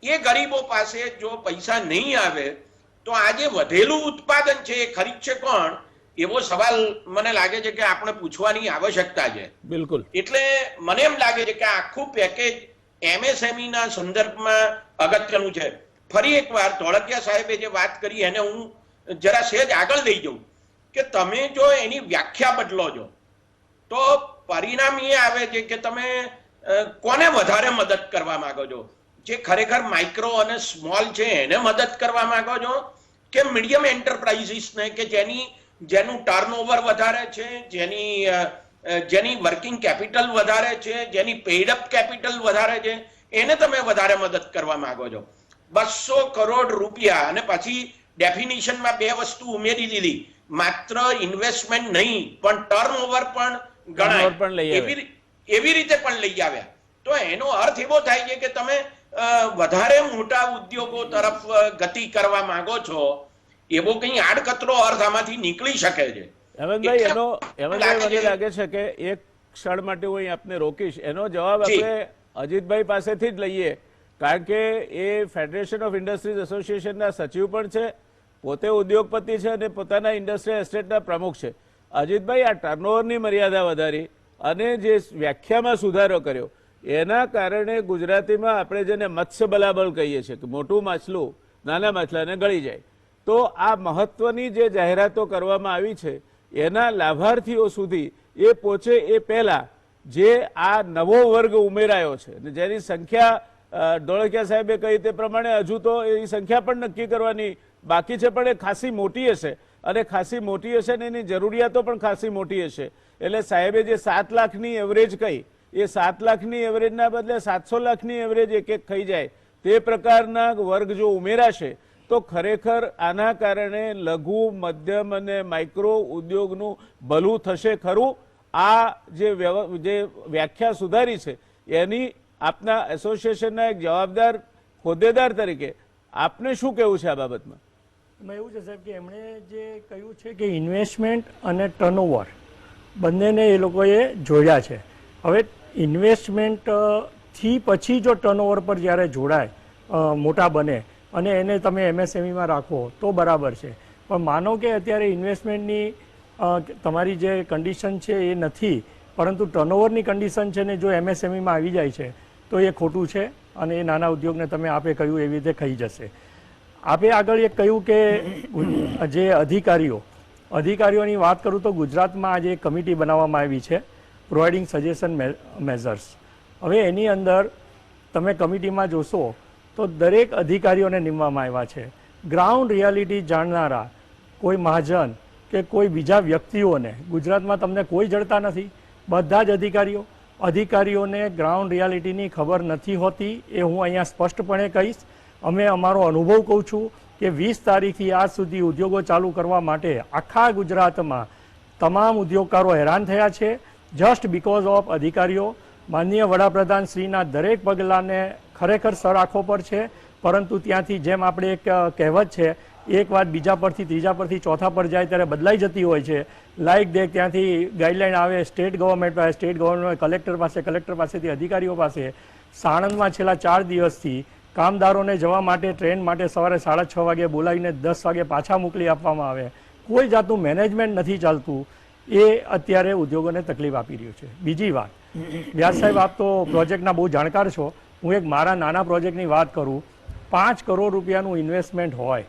એ ગરીબો પાસે જો પૈસા નહીં આવે તો આ જે વધેલું ઉત્પાદન છે એ ખરીદશે કોણ, એવો સવાલ મને લાગે છે કે આપણે પૂછવાની આવશ્યકતા છે. બિલકુલ. એટલે મને એમ લાગે છે કે આખું પેકેજ એમએસએમઈ ના સંદર્ભમાં અગત્યનું છે. ફરી એકવાર ધોળકિયા સાહેબે જે વાત કરી એને હું જરા સહેજ આગળ લઈ જાઉં કે તમે જો એની વ્યાખ્યા બદલો છો તો પરિણામ એ આવે છે કે તમે કોને વધારે મદદ કરવા માંગો છો? જે ખરેખર માઇક્રો અને સ્મોલ છે એને મદદ કરવા માંગો છો કે મીડિયમ એન્ટરપ્રાઇઝીસને કે જેનું ટર્નઓવર વધારે છે, જેની વર્કિંગ કેપિટલ વધારે છે, જેની પેઇડ અપ કેપિટલ વધારે છે, એને તમે વધારે મદદ કરવા માંગો છો? 200 કરોડ રૂપિયા, અને પછી ડેફિનિશનમાં બે વસ્તુ ઉમેરી દીધી, માત્ર ઇન્વેસ્ટમેન્ટ નહીં પણ ટર્નઓવર પણ ગણાય, એવી રીતે પણ લઈ આવ્યા. તો એનો અર્થ એવો થાય છે કે તમે વધારે મોટા ઉદ્યોગો તરફ ગતિ કરવા માંગો છો, એવો કઈ આડકતરો અર્થ આમાંથી નીકળી શકે છે. હેમંતભાઈ, મને લાગે છે કે એક ક્ષણ માટે હું આપને રોકીશ. એનો જવાબ આપણે અજીતભાઈ પાસેથી જ લઈએ, કારણ કે એ ફેડરેશન ઓફ ઇન્ડસ્ટ્રીઝ એસોસિએશનના સચિવ પણ છે, પોતે ઉદ્યોગપતિ છે અને પોતાના ઇન્ડસ્ટ્રીયલ એસ્ટેટના પ્રમુખ છે. અજીતભાઈ, આ ટર્નઓવરની મર્યાદા વધારી અને જે વ્યાખ્યામાં સુધારો કર્યો એના કારણે ગુજરાતીમાં આપણે જેને મત્સ્ય બલાબલ કહીએ છીએ કે મોટું માછલું નાના માછલાને ગળી જાય, તો આ મહત્વની જે જાહેરાતો કરવામાં આવી છે એના લાભાર્થીઓ સુધી એ પહોંચે એ પહેલા જે આ નવો વર્ગ ઉમેરાયો છે અને જેની સંખ્યા ધોળકિયા સાહેબે કહી તે પ્રમાણે હજુ તો એ સંખ્યા પણ નક્કી કરવાની બાકી છે, પણ એ ખાસી મોટી હશે અને ખાસી મોટી હશે ને એની જરૂરિયાતો પણ ખાસી મોટી હશે. એટલે સાહેબે જે 7 લાખની એવરેજ કહી, એ 7 લાખની એવરેજના બદલે 700 લાખની એવરેજ એક થઈ જાય તે પ્રકારના વર્ગ જો ઉમેરાશે તો ખરેખર આના કારણે લઘુ, મધ્યમ અને માઇક્રો ઉદ્યોગનું ભલું થશે ખરું. આ જે વ્યાખ્યા સુધારી છે એની આપના એસોસિએશનના એક જવાબદાર હોદ્દેદાર તરીકે આપને શું કહેવું છે આ બાબતમાં? એમાં એવું છે સાહેબ કે એમણે જે કહ્યું છે કે ઇન્વેસ્ટમેન્ટ અને ટર્નઓવર બંનેને એ લોકોએ જોડ્યા છે. હવે ઇન્વેસ્ટમેન્ટથી પછી જો ટર્નઓવર પર જ્યારે જોડાય, મોટા બને અને એને તમે એમએસએમઈમાં રાખો તો બરાબર છે, પણ માનો કે અત્યારે ઇન્વેસ્ટમેન્ટની તમારી જે કન્ડિશન છે એ નથી, પરંતુ ટર્નઓવરની કન્ડિશન છે ને જો એમએસએમઈમાં આવી જાય છે તો એ ખોટું છે અને એ નાના ઉદ્યોગને તમે આપે કહ્યું એવી રીતે ખાઈ જશે. આપે આગળ એક કહ્યું કે જે અધિકારીઓની વાત કરું તો ગુજરાતમાં આજે એક કમિટી બનાવવામાં આવી છે, પ્રોવાઇડિંગ સજેશન મેઝર્સ. હવે એની અંદર તમે કમિટીમાં જોશો તો દરેક અધિકારીઓને નિમવામાં આવ્યા છે. ગ્રાઉન્ડ રિયાલિટી જાણનારા કોઈ મહાજન કે કોઈ બીજા વ્યક્તિઓને ગુજરાતમાં તમને કોઈ જડતા નથી. બધા જ અધિકારીઓને ગ્રાઉન્ડ રિયાલિટીની ખબર નથી હોતી, એ હું અહીંયા સ્પષ્ટપણે કહીશ. અમે અમારો અનુભવ કહું છું કે 20 તારીખથી આજ સુધી ઉદ્યોગો ચાલુ કરવા માટે આખા ગુજરાતમાં તમામ ઉદ્યોગકારો હેરાન થયા છે, જસ્ટ બીકોઝ ઓફ અધિકારીઓ. માનનીય વડાપ્રધાન શ્રીના દરેક પગલાંને ખરેખર સર આંખો પર છે, પરંતુ ત્યાંથી જેમ આપણે એક કહેવત છે, એક વાત બીજા પરથી ત્રીજા પરથી ચોથા પર જાય ત્યારે બદલાઈ જતી હોય છે. લાઈક દેખ ત્યાંથી ગાઈડલાઈન આવે સ્ટેટ ગવર્મેન્ટ પાસે, સ્ટેટ ગવર્મેન્ટ કલેક્ટર પાસેથી અધિકારીઓ પાસે. સાણંદમાં છેલ્લા 4 દિવસથી કામદારોને જવા માટે ટ્રેન માટે સવારે 6:30 વાગે બોલાવીને 10 વાગે પાછા મોકલી આપવામાં આવે. કોઈ જાતનું મેનેજમેન્ટ નથી ચાલતું. એ અત્યારે ઉદ્યોગોને તકલીફ આપી રહ્યું છે. બીજી વાત, વ્યાસ સાહેબ આપ તો પ્રોજેક્ટના બહુ જાણકાર છો, હું એક મારા નાના પ્રોજેક્ટની વાત કરું. 5 કરોડ રૂપિયાનું ઇન્વેસ્ટમેન્ટ હોય,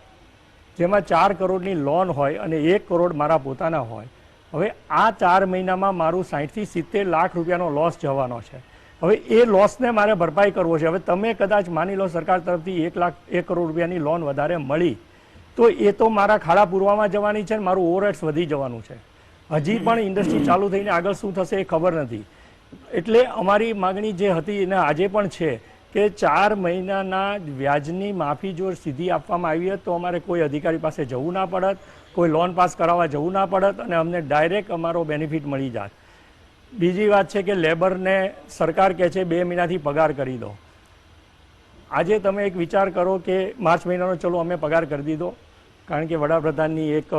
જેમાં 4 કરોડની લોન હોય અને 1 કરોડ મારા પોતાના હોય. હવે આ 4 મહિનામાં મારું 60 થી 70 લાખ રૂપિયાનો લોસ જવાનો છે. હવે એ લોસને મારે ભરપાઈ કરવો છે. હવે તમે કદાચ માની લો સરકાર તરફથી 1 કરોડ રૂપિયાની લોન વધારે મળી તો એ તો મારા ખાડા પૂરવામાં જવાની છે ને મારું ઓવરહેડ્સ વધી જવાનું છે. હજી પણ ઇન્ડસ્ટ્રી ચાલુ થઈને આગળ શું થશે એ ખબર નથી. એટલે અમારી માગણી જે હતી અને આજે પણ છે કે 4 મહિનાના વ્યાજની માફી જો સીધી આપવામાં આવી હોત તો અમારે કોઈ અધિકારી પાસે જવું ના પડત, કોઈ લોન પાસ કરાવવા જવું ના પડત અને અમને ડાયરેક્ટ અમારો બેનિફિટ મળી જાત. બીજી વાત છે કે લેબરને સરકાર કહે છે 2 મહિનાથી પગાર કરી દો. આજે તમે એક વિચાર કરો કે માર્ચ મહિનાનો ચલો અમે પગાર કરી દીધો કારણ કે વડાપ્રધાનની એક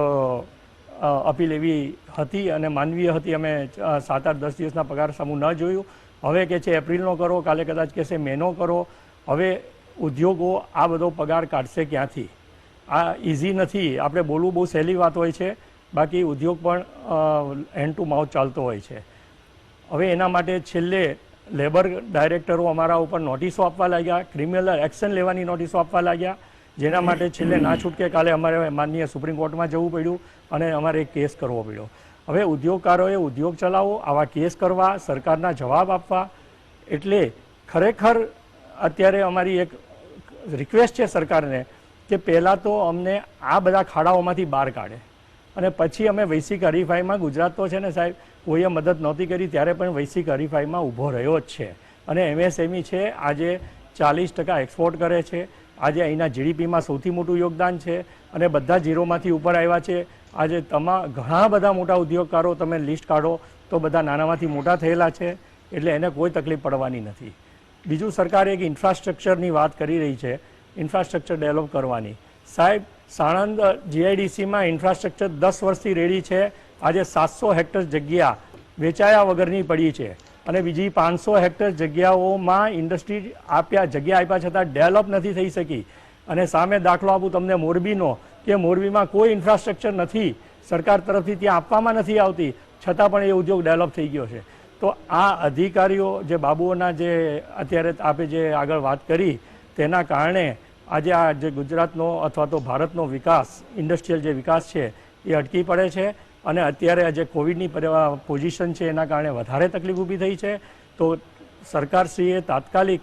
અપીલ એવી હતી અને માનવીય હતી, અમે 7-8-10 દિવસના પગાર સામું ન જોયું. હવે કે છે એપ્રિલનો કરો, કાલે કદાચ કહેશે મેનો કરો. હવે ઉદ્યોગો આ બધો પગાર કાઢશે ક્યાંથી? આ ઇઝી નથી. આપણે બોલવું બહુ સહેલી વાત હોય છે, બાકી ઉદ્યોગ પણ હેન્ડ ટુ માઉથ ચાલતો હોય છે. હવે એના માટે છેલ્લે લેબર ડાયરેક્ટરો અમારા ઉપર નોટિસો આપવા લાગ્યા, ક્રિમિનલ એક્શન લેવાની નોટિસો આપવા લાગ્યા, જેના માટે છેલ્લે ના છૂટકે કાલે અમારે માનનીય સુપ્રીમ કોર્ટમાં જવું પડ્યું અને અમારે એક કેસ કરવો પડ્યો. હવે ઉદ્યોગકારોએ ઉદ્યોગ ચલાવો, આવા કેસ કરવા, સરકારના જવાબ આપવા. એટલે ખરેખર અત્યારે અમારી એક રિક્વેસ્ટ છે સરકારને કે પહેલાં તો અમને આ બધા ખાડાઓમાંથી બહાર કાઢે અને પછી અમે વૈશ્વિક હરીફાઈમાં, ગુજરાત તો છે ને સાહેબ કોઈએ મદદ નહોતી કરી ત્યારે પણ વૈશ્વિક હરીફાઈમાં ઊભો રહ્યો જ છે અને એમએસએમઈ છે આજે 40% એક્સપોર્ટ કરે છે. આજે અહીંના જીડીપીમાં સૌથી મોટું યોગદાન છે અને બધા ઝીરોમાંથી ઉપર આવ્યા છે. આજે ઘણા બધા મોટા ઉદ્યોગકારો તમે લિસ્ટ કાઢો તો બધા નાનામાંથી મોટા થયેલા છે, એટલે એને કોઈ તકલીફ પડવાની નથી. બીજું સરકાર એક ઇન્ફ્રાસ્ટ્રક્ચરની વાત કરી રહી છે, ઇન્ફ્રાસ્ટ્રક્ચર ડેવલપ કરવાની. સાહેબ સાણંદ જીઆઈડીસીમાં ઇન્ફ્રાસ્ટ્રક્ચર 10 વર્ષથી રેડી છે. આજે 700 હેક્ટર જગ્યા વેચાયા વગરની પડી છે અને બીજી 500 હેક્ટર જગ્યાઓમાં ઇન્ડસ્ટ્રી જગ્યા આપ્યા છતાં ડેવલપ નથી થઈ શકી. અને સામે દાખલો આપું તમને મોરબીનો કે મોરબીમાં કોઈ ઇન્ફ્રાસ્ટ્રક્ચર નથી, સરકાર તરફથી ત્યાં આપવામાં નથી આવતી, છતાં પણ એ ઉદ્યોગ ડેવલપ થઈ ગયો છે. તો આ અધિકારીઓ જે બાબુઓના જે અત્યારે આપે જે આગળ વાત કરી તેના કારણે આજે આ જે ગુજરાતનો અથવા તો ભારતનો વિકાસ, ઇન્ડસ્ટ્રીયલ જે વિકાસ છે એ અટકી પડે છે અને અત્યારે જે કોવિડની પોઝિશન છે એના કારણે વધારે તકલીફ ઊભી થઈ છે. તો સરકારશ્રીએ તાત્કાલિક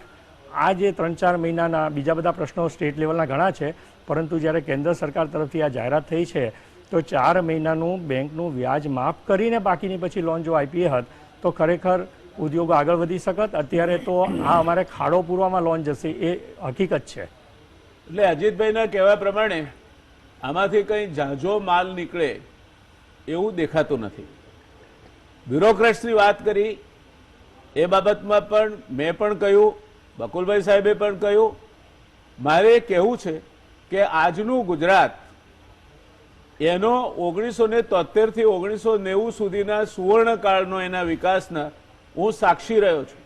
આ જે 3-4 મહિનાના બીજા બધા પ્રશ્નો સ્ટેટ લેવલના ઘણા છે, પરંતુ જ્યારે કેન્દ્ર સરકાર તરફથી આ જાહેરાત થઈ છે તો 4 મહિનાનું બેંકનું વ્યાજ માફ કરીને બાકીની પછી લોન જો આપીએ હોત તો ખરેખર ઉદ્યોગો આગળ વધી શકત. અત્યારે તો આ અમારે ખાડો પૂરવામાં લોન જશે એ હકીકત છે. એટલે અજીતભાઈના કહેવા પ્રમાણે આમાંથી કંઈ ઝાઝો માલ નીકળે એવું દેખાતું નથી. બ્યુરોક્રેટ્સની વાત કરી એ બાબતમાં પણ મેં પણ કહ્યું, બકુલભાઈ સાહેબે પણ કહ્યું. મારે કહેવું છે કે આજનું ગુજરાત એનો 1973 થી 1990 સુધીના સુવર્ણકાળનો એના વિકાસના હું સાક્ષી રહ્યો છું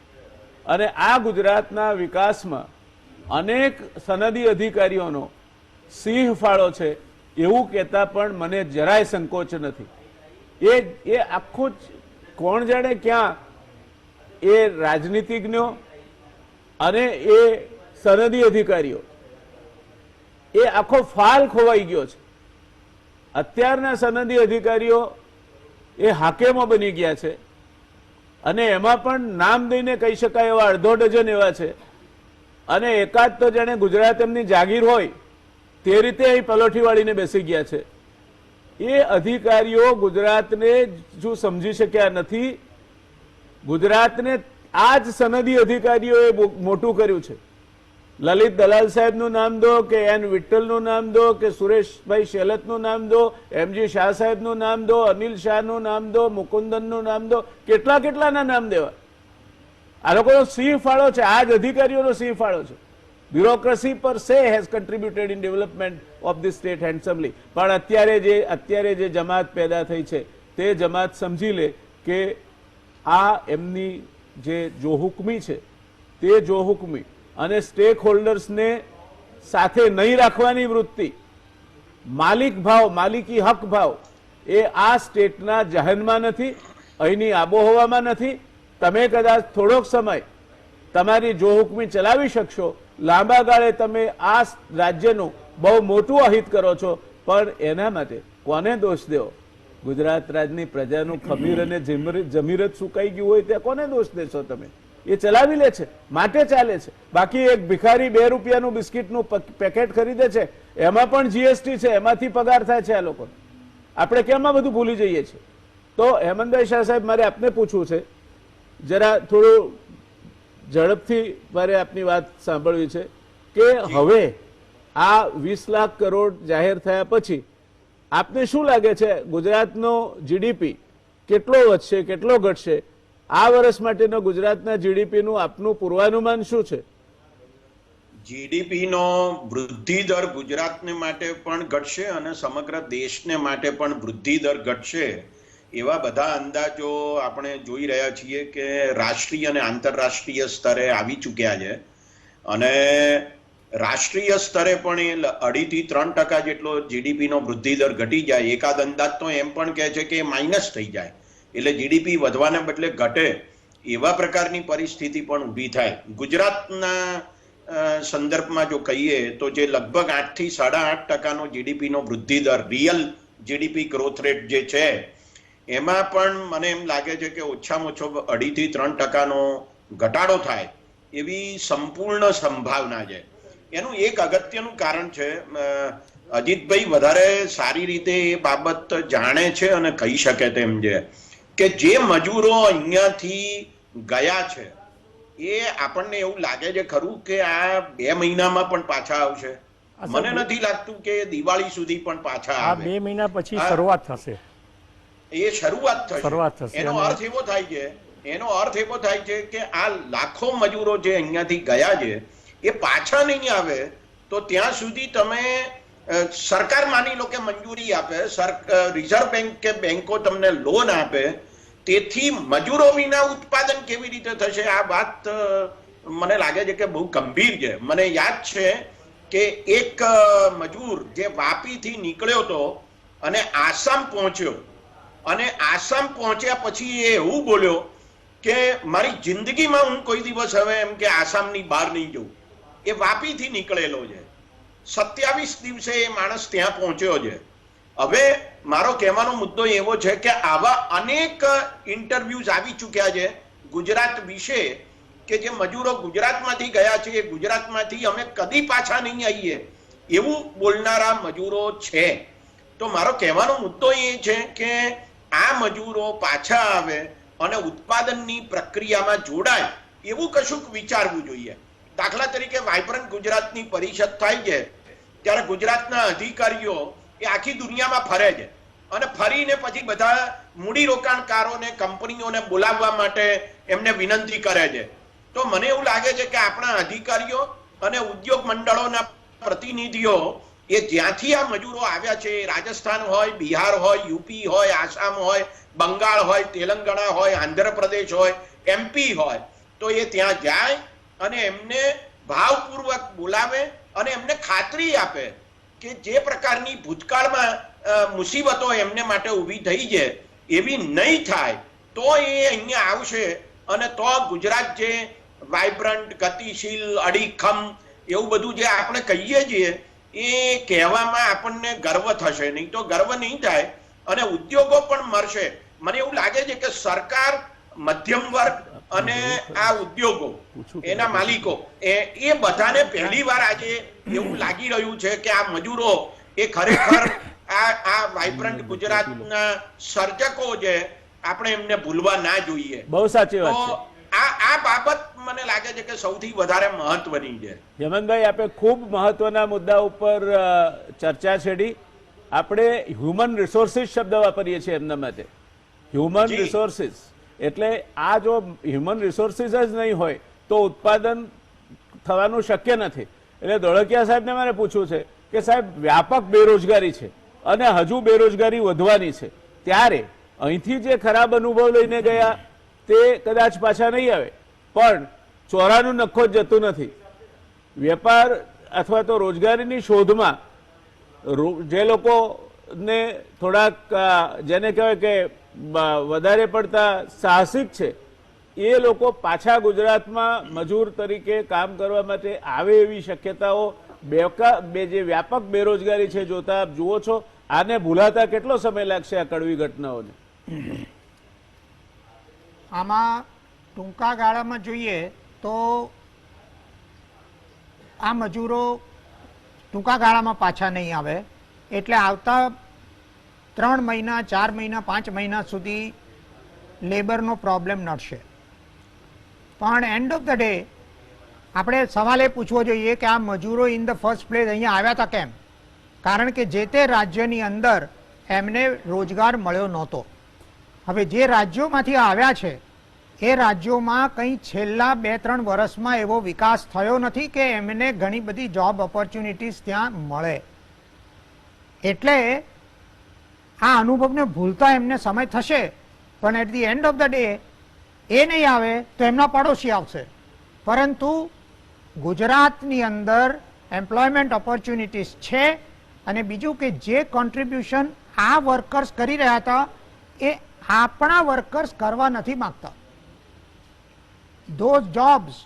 અને આ ગુજરાતના વિકાસમાં અનેક સનદી અધિકારીઓનો સિંહ ફાળો છે એવું કહેતા પણ મને જરાય સંકોચ નથી. એ આખું કોણ જાણે ક્યાં એ રાજનીતિજ્ઞો અને એ સનદી અધિકારીઓ એ આખો ફાલ ખોવાઈ ગયો છે. અત્યારના સનદી અધિકારીઓ એ હાકેમો બની ગયા છે અને એમાં પણ નામ દઈને કહી શકાય એવા અડધો ડઝન એવા છે અને એકાદ તો જાણે ગુજરાત એમની જાગીર હોય તે રીતે અહીં પલોઠી વાળીને બેસી ગયા છે. એ અધિકારીઓ ગુજરાતને શું સમજી શક્યા નથી. ગુજરાતને આ જ સનદી અધિકારીઓએ મોટું કર્યું છે. લલિત દલાલ સાહેબનું નામ દો કે એન વિઠ્ઠલનું નામ દો કે સુરેશભાઈ શેલતનું નામ દો, એમજી શાહ સાહેબનું નામ દો, અનિલ શાહનું નામ દો, મુકુંદનનું નામ દો, કેટલા કેટલાના નામ દેવા. આ લોકોનો સિંહ ફાળો છે, આ જ અધિકારીઓનો સિંહ ફાળો છે. Bureaucracy per se has contributed in development of the state handsomely. પણ અત્યારે જે જમાત પેદા થઈ છે તે જમાત સમજી લે કે આ એમની જે જોહુકમી છે તે જોહુકમી અને સ્ટેક હોલ્ડર્સને સાથે નહીં રાખવાની વૃત્તિ, માલિક ભાવ, માલિકી હક ભાવ એ આ સ્ટેટના જહનમાં નથી, અહીંની આબોહવામાં નથી. તમે કદાચ થોડોક સમય તમારી જોહુકમી ચલાવી શકશો, લાંબા ગાળે તમે આ રાજ્યનું બહુ મોટું અહિત કરો છો, પણ એના માટે કોને દોષ દેવો? ગુજરાત રાજની પ્રજાનું ખમીર અને જમીરત સુકાઈ ગયું હોય ત્યાં કોને દોષ દેશો તમે? એ ચલાવી લે છે, માટે ચાલે છે. બાકી એક ભિખારી 2 રૂપિયાનું બિસ્કિટનું પેકેટ ખરીદે છે, એમાં પણ જીએસટી છે, એમાંથી પગાર થાય છે આ લોકો. આપણે કેમ આ બધું ભૂલી જઈએ છીએ? તો હેમંતભાઈ શાહ સાહેબ, મારે આપને પૂછવું છે, જરા થોડું ઝડપથી મારે આપની વાત સાંભળવી છે કે હવે આ 20 લાખ કરોડ જાહેર થયા પછી આપને શું લાગે છે ગુજરાતનો જીડીપી કેટલો વધશે, કેટલો ઘટશે? આ વર્ષ માટેનો ગુજરાતના જીડીપીનું આપનું પૂર્વાનુમાન શું છે? જીડીપી નો વૃદ્ધિ દર ગુજરાતને માટે પણ ઘટશે અને સમગ્ર દેશને માટે પણ વૃદ્ધિ દર ઘટશે એવા બધા અંદાજો આપણે જોઈ રહ્યા છીએ કે રાષ્ટ્રીય અને આંતરરાષ્ટ્રીય સ્તરે આવી ચૂક્યા છે. અને રાષ્ટ્રીય સ્તરે પણ 2.5 થી 3% જેટલો જીડીપી નો વૃદ્ધિ દર ઘટી જાય. એકાદ અંદાજ તો એમ પણ કહે છે કે માઇનસ થઈ જાય, એટલે જીડીપી વધવાને બદલે ઘટે એવા પ્રકારની પરિસ્થિતિ પણ ઊભી થાય. ગુજરાતના સંદર્ભમાં જો કહીએ તો જે લગભગ 8 થી 8.5% જીડીપી નો વૃદ્ધિ દર, રિયલ જીડીપી ગ્રોથ રેટ જે છે, એમાં પણ મને એમ લાગે છે કે ઓછામાં ઓછો 2.5 થી 3% ઘટાડો થાય એવી સંપૂર્ણ સંભાવના છે. એનું એક અગત્યનું કારણ છે, અજીતભાઈ વધારે સારી રીતે એ બાબત જાણે છે અને કહી શકે તેમ છે કે જે મજૂરો અહીંયાથી ગયા છે એ આપણને એવું લાગે છે ખરું કે આ 2 મહિનામાં પણ પાછા આવશે? મને નથી લાગતું કે દિવાળી સુધી પણ પાછા આવે. 2 મહિના પછી શરૂઆત થશે. એ શરૂઆત થશે. એનો અર્થ એવો થાય છે કે આ લાખો મજૂરો જે અહીંયાથી ગયા છે એ પાછા નહીં આવે તો ત્યાં સુધી તમે સરકાર માની લો કે મંજૂરી આપે, રિઝર્વ બેંક કે બેંકો તમને લોન આપે, તેથી મજૂરો વિના ઉત્પાદન કેવી રીતે થશે? આ વાત મને લાગે છે કે બહુ ગંભીર છે. મને યાદ છે કે એક મજૂર જે વાપીથી નીકળ્યો હતો અને આસામ પહોંચ્યો, અને આસામ પહોંચ્યા પછી એ એવું બોલ્યો કે મારી જિંદગીમાં હું કોઈ દિવસ હવે એમ કે આસામની બહાર નહીં જઉં. એ વાપીથી નીકળેલો છે, 27 દિવસે એ માણસ ત્યાં પહોંચ્યો છે. હવે મારો કહેવાનો મુદ્દો એવો છે કે આવા અનેક ઇન્ટરવ્યુઝ આવી ચૂક્યા છે ગુજરાત વિશે કે જે મજૂરો ગુજરાતમાંથી ગયા છે, એ ગુજરાતમાંથી અમે કદી પાછા નહીં આવીએ એવું બોલનારા મજૂરો છે. તો મારો કહેવાનો મુદ્દો એ છે કે આ મજૂરો પાછા આવે અને ઉત્પાદનની પ્રક્રિયામાં જોડાય એવું કશુંક વિચારવું જોઈએ. દાખલા તરીકે વાઇબ્રન્ટ ગુજરાતની પરિષદ થાય છે ત્યારે ગુજરાતના અધિકારીઓ એ આખી દુનિયામાં ફરે છે અને ફરીને પછી બધા મૂડીરોકાણકારોને, કંપનીઓને બોલાવવા માટે એમને વિનંતી કરે છે. તો મને એવું લાગે છે કે આપણા અધિકારીઓ અને ઉદ્યોગ મંડળોના પ્રતિનિધિઓ એ જ્યાંથી આ મજૂરો આવ્યા છે, રાજસ્થાન હોય, બિહાર હોય, યુપી હોય, આસામ હોય, બંગાળ હોય, તેલંગાણા હોય, આંધ્રપ્રદેશ હોય, એમપી હોય, તો એ ત્યાં જાય અને એમને ભાવપૂર્વક બોલાવે અને એમને ખાતરી આપે કે જે પ્રકારની ભૂતકાળમાં મુસીબતો એમને માટે ઊભી થઈ છે એવી નહીં થાય. તો એ અહીંયા આવશે અને તો ગુજરાત જે વાઇબ્રન્ટ, ગતિશીલ, અડીખમ એવું બધું જે આપણે કહીએ છીએ એ કહેવામાં આપણને ગર્વ થશે. નહીં તો ગર્વ નહીં થાય અને ઉદ્યોગો પણ મળશે. મને એવું લાગે છે કે સરકાર, મધ્યમ વર્ગ અને આ ઉદ્યોગો, એના માલિકો, એ બધાને પહેલી વાર આજે એવું લાગી રહ્યું છે કે આ મજૂરો એ ખરેખર આ વાઇબ્રન્ટ ગુજરાતના સર્જકો છે, આપણે એમને ભૂલવા ના જોઈએ. બહુ સાચી વાત છે. આ બાબત મને લાગે છે કે સૌથી વધારે મહત્વની છે. હેમંતભાઈ, આપણે ખૂબ મહત્વના મુદ્દા ઉપર ચર્ચા છેડી. આપણે હ્યુમન રિસોર્સિસ શબ્દ વાપરીએ છીએ એમના માટે. હ્યુમન રિસોર્સિસ એટલે આ જો હ્યુમન રિસોર્સિસ જ નહીં હોય તો ઉત્પાદન થવાનું શક્ય નથી. એટલે ધોળકિયા સાહેબને મારે પૂછવું છે કે સાહેબ, વ્યાપક બેરોજગારી છે અને હજુ બેરોજગારી વધવાની છે, ત્યારે અહીંથી જે ખરાબ અનુભવ લઈને ગયા તે કદાચ પાછા નહીં આવે, પણ ચોરાનું નખો જ જતું નથી. વેપાર અથવા તો રોજગારીની શોધમાં જે લોકોને થોડાક જેને કહેવાય કે વધારે પડતા સાહસિક છે એ લોકો પાછા ગુજરાતમાં મજૂર તરીકે કામ કરવા માટે આવે એવી શક્યતાઓ જે વ્યાપક બેરોજગારી છે જોતા આપ જુઓ છો. આને ભૂલાતા કેટલો સમય લાગશે આ કડવી ઘટનાઓને? આમાં ટૂંકા ગાળામાં જોઈએ તો આ મજૂરો ટૂંકા ગાળામાં પાછા નહીં આવે, એટલે આવતા 3 મહિના 4 મહિના 5 મહિના સુધી લેબરનો પ્રોબ્લેમ નડશે. પણ એન્ડ ઓફ ધ ડે આપણે સવાલ એ પૂછવો જોઈએ કે આ મજૂરો ઇન ધ ફર્સ્ટ પ્લેસ અહીંયા આવ્યા હતા કેમ? કારણ કે જે તે રાજ્યની અંદર એમને રોજગાર મળ્યો નહોતો. હવે જે રાજ્યોમાંથી આવ્યા છે એ રાજ્યોમાં કંઈ છેલ્લા 2-3 વર્ષમાં એવો વિકાસ થયો નથી કે એમને ઘણી બધી જોબ ઓપોર્ચ્યુનિટીઝ ત્યાં મળે. એટલે આ અનુભવને ભૂલતા એમને સમય થશે, પણ at the end of the day એ નહીં આવે તો એમના પડોશી આવશે. પરંતુ ગુજરાતની અંદર એમ્પ્લોયમેન્ટ ઓપોર્ચ્યુનિટીઝ છે. અને બીજું કે જે કોન્ટ્રીબ્યુશન આ વર્કર્સ કરી રહ્યા હતા એ આપણા વર્કર્સ કરવા નથી માગતા. ધોઝ જોબ્સ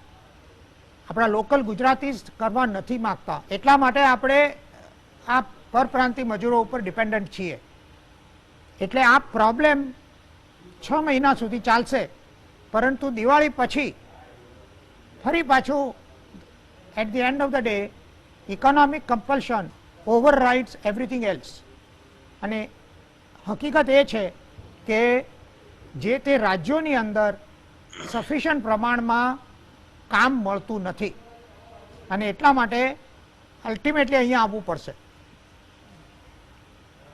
આપણા લોકલ ગુજરાતીઝ કરવા નથી માગતા. એટલા માટે આપણે આ પરપ્રાંતિય મજૂરો ઉપર ડિપેન્ડન્ટ છીએ. એટલે આ પ્રોબ્લેમ 6 મહિના સુધી ચાલશે, પરંતુ દિવાળી પછી ફરી પાછું at the end of the day economic compulsion overrides everything else. અને હકીકત એ છે કે જે તે રાજ્યોની અંદર સફિશિયન્ટ પ્રમાણમાં કામ મળતું નથી, અને એટલા માટે અલ્ટિમેટલી અહીંયા આવવું પડશે.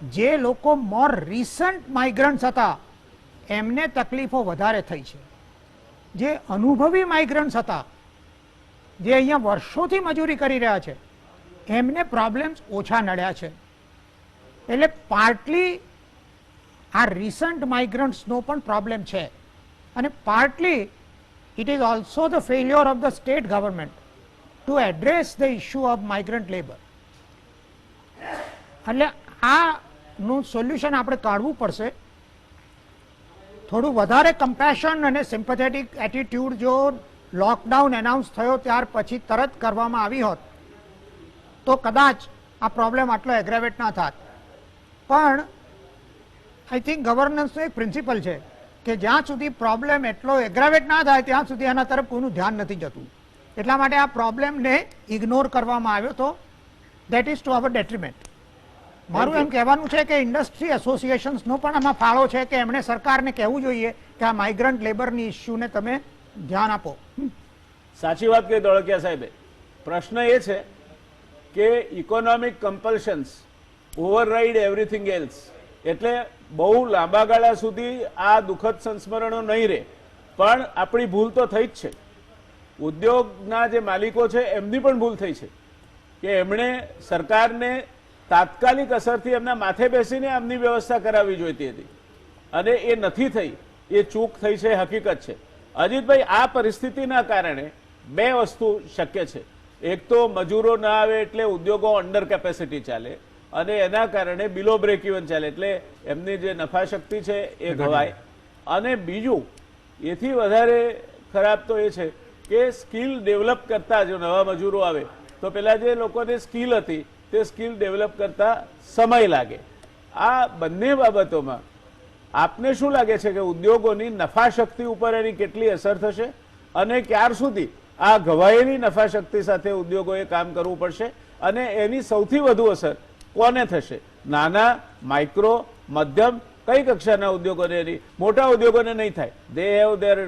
જે લોકો મોર રિસન્ટ માઇગ્રન્ટ્સ હતા એમને તકલીફો વધારે થઈ છે. જે અનુભવી માઇગ્રન્ટ્સ હતા, જે અહીંયા વર્ષોથી મજૂરી કરી રહ્યા છે, એમને પ્રોબ્લેમ્સ ઓછા નડ્યા છે. એટલે પાર્ટલી આ રિસન્ટ માઇગ્રન્ટ્સનો પણ પ્રોબ્લેમ છે, અને partly it is also the failure of the state government to address the issue of migrant labour. એટલે આનું સોલ્યુશન આપણે કાઢવું પડશે. થોડું વધારે કમ્પેશન અને સિમ્પથેટિક એટીટ્યુડ જો લોકડાઉન એનાઉન્સ થયો ત્યાર પછી તરત કરવામાં આવી હોત તો કદાચ આ પ્રોબ્લેમ આટલો એગ્રેવેટ ના થાત. પણ આઈ થિંક ગવર્નન્સનો એક પ્રિન્સિપલ છે કે જ્યાં સુધી પ્રોબ્લેમ એટલો એગ્રેવેટ ના થાય ત્યાં સુધી આના તરફ કોઈનું ધ્યાન નથી જતું. એટલા માટે આ પ્રોબ્લેમને ઇગ્નોર કરવામાં આવ્યો તો દેટ ઇઝ ટુ અવર ડેટ્રીમેન્ટ. મારું એમ કહેવાનું છે કે ઇન્ડસ્ટ્રી એસોસિએશન્સનો પણ આમાં ફાળો છે કે એમણે સરકારને કહેવું જોઈએ કે આ માઇગ્રન્ટ લેબરની ઇસ્યુને તમે ધ્યાન આપો. સાચી વાત કહી ધોળકિયા સાહેબે. પ્રશ્ન એ છે કે ઇકોનોમિક કમ્પલ્શન્સ ઓવરરાઇડ એવરીથિંગ એલ્સ, એટલે બહુ લાંબા ગાળા સુધી આ દુઃખદ સંસ્મરણો નહીં રહે. પણ આપણી ભૂલ તો થઈ જ છે. ઉદ્યોગના જે માલિકો છે એમની પણ ભૂલ થઈ છે કે એમણે સરકારને તાત્કાલિક અસરથી એમના માથે બેસીને આમની વ્યવસ્થા કરાવવી જોઈતી હતી, અને એ નથી થઈ. એ ચૂક થઈ છે, હકીકત છે. અજીતભાઈ, આ પરિસ્થિતિના કારણે બે વસ્તુ શક્ય છે. એક તો મજૂરો ના આવે એટલે ઉદ્યોગો અંડર કેપેસિટી ચાલે, અને એના કારણે બિલો બ્રેક ઇવન ચાલે, એટલે એમની જે નફા શક્તિ છે એ ઘવાય. અને બીજું એથી વધારે ખરાબ તો એ છે કે સ્કિલ ડેવલપ કરતા જો નવા મજૂરો આવે તો પેલા જે લોકોને સ્કિલ હતી તે સ્કિલ ડેવલપ કરતા સમય લાગે. આ બંને બાબતોમાં આપને શું લાગે છે કે ઉદ્યોગોની નફા શક્તિ ઉપર એની કેટલી અસર થશે, અને ક્યાર સુધી આ ઘવાયેલી નફા શક્તિ સાથે ઉદ્યોગોએ કામ કરવું પડશે, અને એની સૌથી વધુ અસર કોને થશે? નાના, માઇક્રો, મધ્યમ, કઈ કક્ષાના ઉદ્યોગોને? એની મોટા ઉદ્યોગોને નહીં થાય. They have there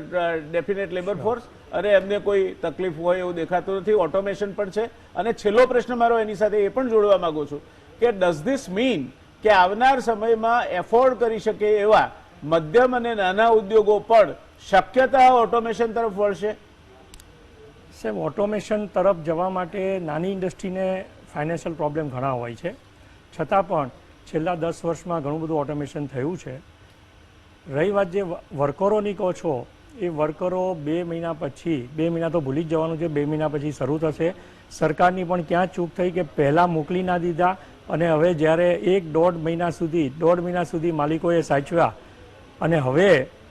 definite labour force, અને એમને કોઈ તકલીફ હોય એવું દેખાતું નથી. ઓટોમેશન પણ છે. અને છેલ્લો પ્રશ્ન મારો એની સાથે એ પણ જોડવા માંગુ છું કે ડઝ ધીસ મીન કે આવનાર સમયમાં એફોર્ડ કરી શકે એવા મધ્યમ અને નાના ઉદ્યોગો પણ શક્યતા ઓટોમેશન તરફ વળશે? સાહેબ, ઓટોમેશન તરફ જવા માટે નાની ઇન્ડસ્ટ્રીને ફાઇનાન્શિયલ પ્રોબ્લેમ ઘણા હોય છે, છતાં પણ છેલ્લા 10 વર્ષમાં ઘણું બધું ઓટોમેશન થયું છે. રહી વાત જે વર્કરોની કહો છો, એ વર્કરો 2 મહિના પછી, 2 મહિના તો ભૂલી જ જવાનું છે, 2 મહિના પછી શરૂ થશે. સરકારની પણ ક્યાં ચૂક થઈ કે પહેલાં મોકલી ના દીધા, અને હવે જ્યારે 1-1.5 મહિના સુધી માલિકોએ સાચવ્યા, અને હવે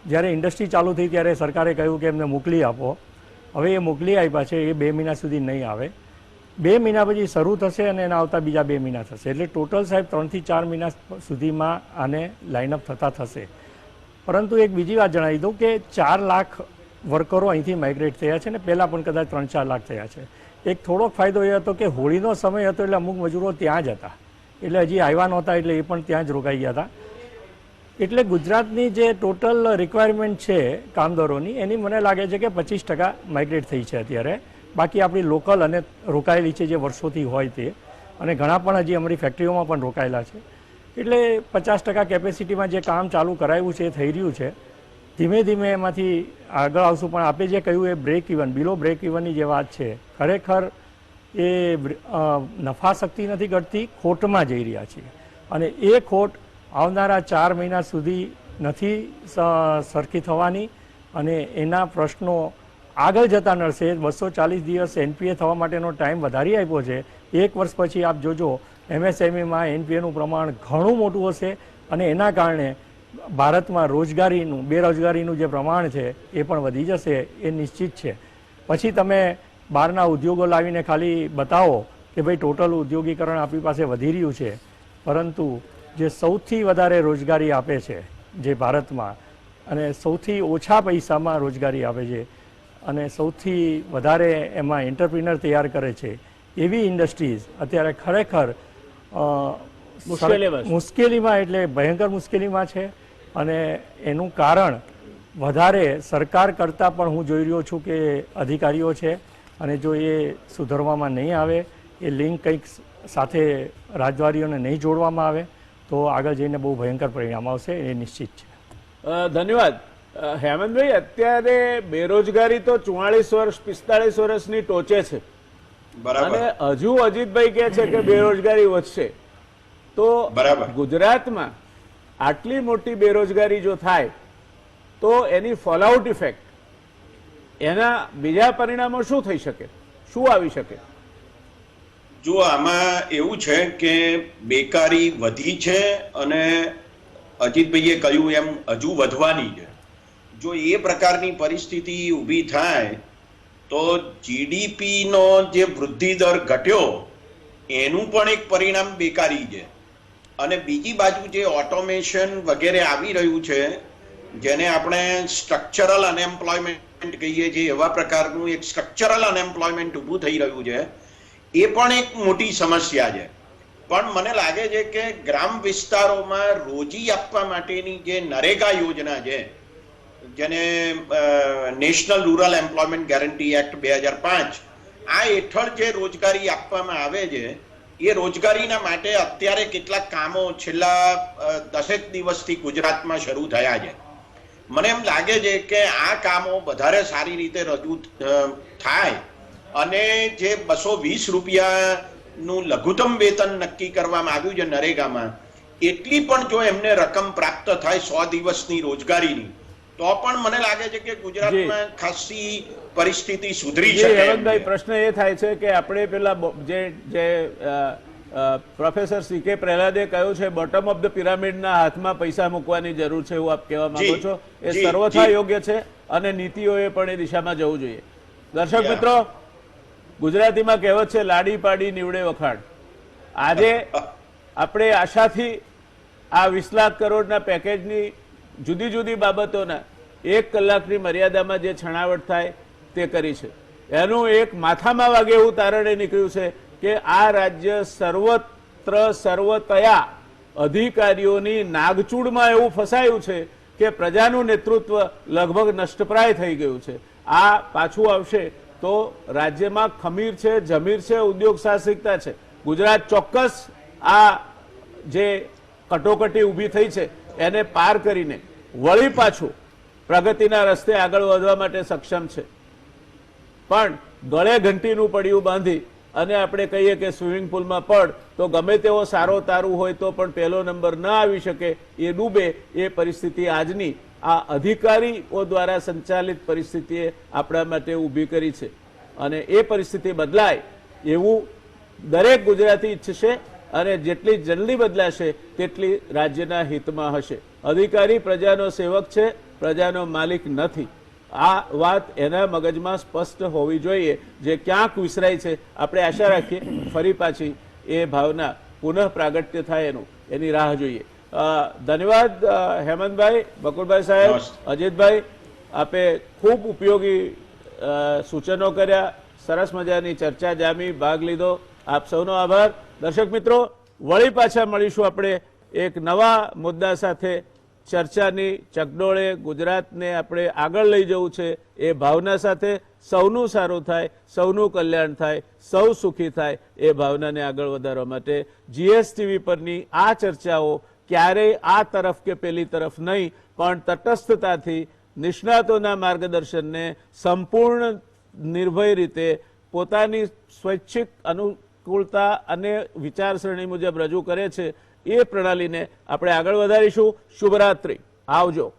જ્યારે ઇન્ડસ્ટ્રી ચાલુ થઈ ત્યારે સરકારે કહ્યું કે એમને મોકલી આપો. હવે એ મોકલી આપ્યા છે, એ 2 મહિના સુધી નહીં આવે. 2 મહિના પછી શરૂ થશે, અને એના આવતા બીજા 2 મહિના થશે. એટલે ટોટલ સાહેબ 3 થી 4 મહિના સુધીમાં આને લાઇનઅપ થતા થશે. પરંતુ એક બીજી વાત જણાવી દઉં કે 4 લાખ વર્કરો અહીંથી માઇગ્રેટ થયા છે ને પહેલાં પણ કદાચ 3-4 લાખ થયા છે. એક થોડોક ફાયદો એ હતો કે હોળીનો સમય હતો એટલે અમુક મજૂરો ત્યાં જ હતા, એટલે હજી આવ્યા નહોતા એટલે એ પણ ત્યાં જ રોકાઈ ગયા હતા. એટલે ગુજરાતની જે ટોટલ રિક્વાયરમેન્ટ છે કામદારોની એની મને લાગે છે કે 25% માઇગ્રેટ થઈ છે અત્યારે. બાકી આપણી લોકલ અને રોકાયેલી છે જે વર્ષોથી હોય તે, અને ઘણા પણ હજી અમારી ફેક્ટરીઓમાં પણ રોકાયેલા છે. એટલે 50% કેપેસિટીમાં જે કામ ચાલુ કરાવ્યું છે એ થઈ રહ્યું છે. ધીમે ધીમે એમાંથી આગળ આવશું. પણ આપે જે કહ્યું એ બ્રેક ઇવન, બિલો બ્રેક ઇવનની જે વાત છે, ખરેખર એ નફા શક્તિ નથી ઘટતી, ખોટમાં જઈ રહ્યા છીએ. અને એ ખોટ આવનારા 4 મહિના સુધી નથી સરખી થવાની, અને એના પ્રશ્નો આગળ જતા નડશે. 240 દિવસ એનપીએ થવા માટેનો ટાઈમ વધારી આપ્યો છે. 1 વર્ષ પછી આપ જોજો એમએસએમઈમાં એનપીએનું પ્રમાણ ઘણું મોટું હશે, અને એના કારણે ભારતમાં બેરોજગારીનું જે પ્રમાણ છે એ પણ વધી જશે, એ નિશ્ચિત છે. પછી તમે બહારના ઉદ્યોગો લાવીને ખાલી બતાવો કે ભાઈ ટોટલ ઉદ્યોગીકરણ આપણી પાસે વધી રહ્યું છે, પરંતુ જે સૌથી વધારે રોજગારી આપે છે જે ભારતમાં, અને સૌથી ઓછા પૈસામાં રોજગારી આપે છે, અને સૌથી વધારે એમાં એન્ટરપ્રિનર તૈયાર કરે છે એવી ઇન્ડસ્ટ્રીઝ અત્યારે ખરેખર મુશ્કેલીમાં, એટલે ભયંકર મુશ્કેલીમાં છે. અને એનું કારણ વધારે સરકાર કરતાં પણ હું જોઈ રહ્યો છું કે અધિકારીઓ છે, અને જો એ સુધારવામાં નહીં આવે, એ લિંક કંઈક સાથે રાજદ્વારીઓને નહીં જોડવામાં આવે તો આગળ જઈને બહુ ભયંકર પરિણામ આવશે, એ નિશ્ચિત છે. ધન્યવાદ. હેમંતભાઈ, અત્યારે બેરોજગારી તો 44 વર્ષ 45 વર્ષની ટોચે છે, અને હજુ અજીતભાઈ કહે છે કે બેરોજગારી વધશે. તો ગુજરાતમાં આટલી મોટી બેરોજગારી જો થાય તો એની ફોલઆઉટ ઇફેક્ટ, એના બીજા પરિણામો શું થઈ શકે, શું આવી શકે? જો આમાં એવું છે કે બેકારી વધી છે, અને અજીતભાઈએ કહ્યું એમ હજુ વધવાની છે. જો એ પ્રકારની પરિસ્થિતિ ઊભી થાય તો જીડીપીનો જે વૃદ્ધિ દર ઘટ્યો એનું પણ એક પરિણામ બેકારી છે. અને બીજી બાજુ જે ઓટોમેશન વગેરે આવી રહ્યું છે, જેને આપણે સ્ટ્રક્ચરલ અનએમ્પ્લોયમેન્ટ કહીએ છીએ, એવા પ્રકારનું એક સ્ટ્રક્ચરલ અનએમ્પ્લોયમેન્ટ ઊભું થઈ રહ્યું છે, એ પણ એક મોટી સમસ્યા છે. પણ મને લાગે છે કે ગ્રામ વિસ્તારોમાં રોજી આપવા માટેની જે નરેગા યોજના છે, જેને national rural employment guarantee act 2005, આ હેઠળ જે રોજગારી આપવામાં આવે છે, એ રોજગારીના માટે અત્યારે કેટલાક કામો છેલ્લા 10 દિવસથી ગુજરાતમાં શરૂ થયા છે. મને એમ લાગે છે કે આ કામો વધારે સારી રીતે રજૂ થાય, અને જે 220 રૂપિયાનું લઘુત્તમ વેતન નક્કી કરવામાં આવ્યું છે નરેગામાં, એટલી પણ જો એમને રકમ પ્રાપ્ત થાય 100 દિવસની રોજગારીની, તો પણ મને લાગે છે કે ગુજરાતમાં ખાસી પરિસ્થિતિ સુધરી શકે. હેમંતભાઈ, પ્રશ્ન એ થાય છે કે આપણે પેલા જે પ્રોફેસર CK પ્રહલાદે કહ્યું છે બોટમ ઓફ ધ પિરામિડના હાથમાં પૈસા મૂકવાની જરૂર છે, એવું આપ કહેવા માંગો છો. એ સર્વથા યોગ્ય છે, અને નીતિઓએ પણ એ દિશામાં જવું જોઈએ. દર્શક મિત્રો, ગુજરાતીમાં કહેવત છે લાડી પાડી નીવડે વખાણ. આજે આપણે આશાથી આ 20 લાખ કરોડના પેકેજની જુદી જુદી બાબતોના 1 કલાકની મર્યાદામાં જે છણાવટ થાય તે કરી છે. એનું એક માથામાં વાગે એવું તારણ એ નીકળ્યું છે કે આ રાજ્ય સર્વત્ર સર્વતયા અધિકારીઓની નાગચૂડમાં એવું ફસાયું છે કે પ્રજાનું નેતૃત્વ લગભગ નષ્ટપ્રાય થઈ ગયું છે. આ પાછું આવશે તો રાજ્યમાં ખમીર છે, જમીર છે, ઉદ્યોગ સાહસિકતા છે. ગુજરાત ચોક્કસ આ જે કટોકટી ઊભી થઈ છે એને પાર કરીને વળી પાછું પ્રગતિના રસ્તે આગળ વધવા માટે સક્ષમ છે. પણ ગળે ઘંટીનું પડ્યું બાંધી અને આપણે કહીએ કે સ્વિમિંગ પુલમાં પડ તો ગમે તેવો સારો તારું હોય તો પણ પહેલો નંબર ન આવી શકે, એ ડૂબે, એ પરિસ્થિતિ આજની આ અધિકારીઓ દ્વારા સંચાલિત પરિસ્થિતિએ આપણા માટે ઊભી કરી છે. અને એ પરિસ્થિતિ બદલાય એવું દરેક ગુજરાતી ઈચ્છશે, અને જેટલી જલ્દી બદલાશે તેટલી રાજ્યના હિતમાં હશે. અધિકારી પ્રજાનો સેવક છે, પ્રજાનો માલિક નથી. આ વાત એના મગજમાં સ્પષ્ટ હોવી જોઈએ, જે ક્યાંક વિસરાય છે. આપણે આશા રાખીએ ફરી પાછી એ ભાવના પુનઃ પ્રાગટ્ય થાય, એની રાહ જોઈએ. ધન્યવાદ હેમંતભાઈ, બકુલભાઈ સાહેબ, અજીતભાઈ. આપે ખૂબ ઉપયોગી સૂચનો કર્યા, સરસ મજાની ચર્ચા જામી, ભાગ લીધો. આપ સૌનો આભાર. દર્શક મિત્રો, વળી પાછા મળીશું આપણે એક નવા મુદ્દા સાથે. ચર્ચાની ચકડોળે ગુજરાતને આપણે આગળ લઈ જવું છે એ ભાવના સાથે. સૌનું સારું થાય, સૌનું કલ્યાણ થાય, સૌ સુખી થાય એ ભાવનાને આગળ વધારવા માટે જીએસટીવી પરની આ ચર્ચાઓ ક્યારેય આ તરફ કે પેલી તરફ નહીં, પણ તટસ્થતાથી નિષ્ણાતોના માર્ગદર્શનને સંપૂર્ણ નિર્ભય રીતે પોતાની સ્વૈચ્છિક અનુકૂળતા અને વિચારસરણી મુજબ રજૂ કરે છે એ પ્રણાલીને આપણે આગળ વધારીશું. શુભરાત્રિ. આવજો.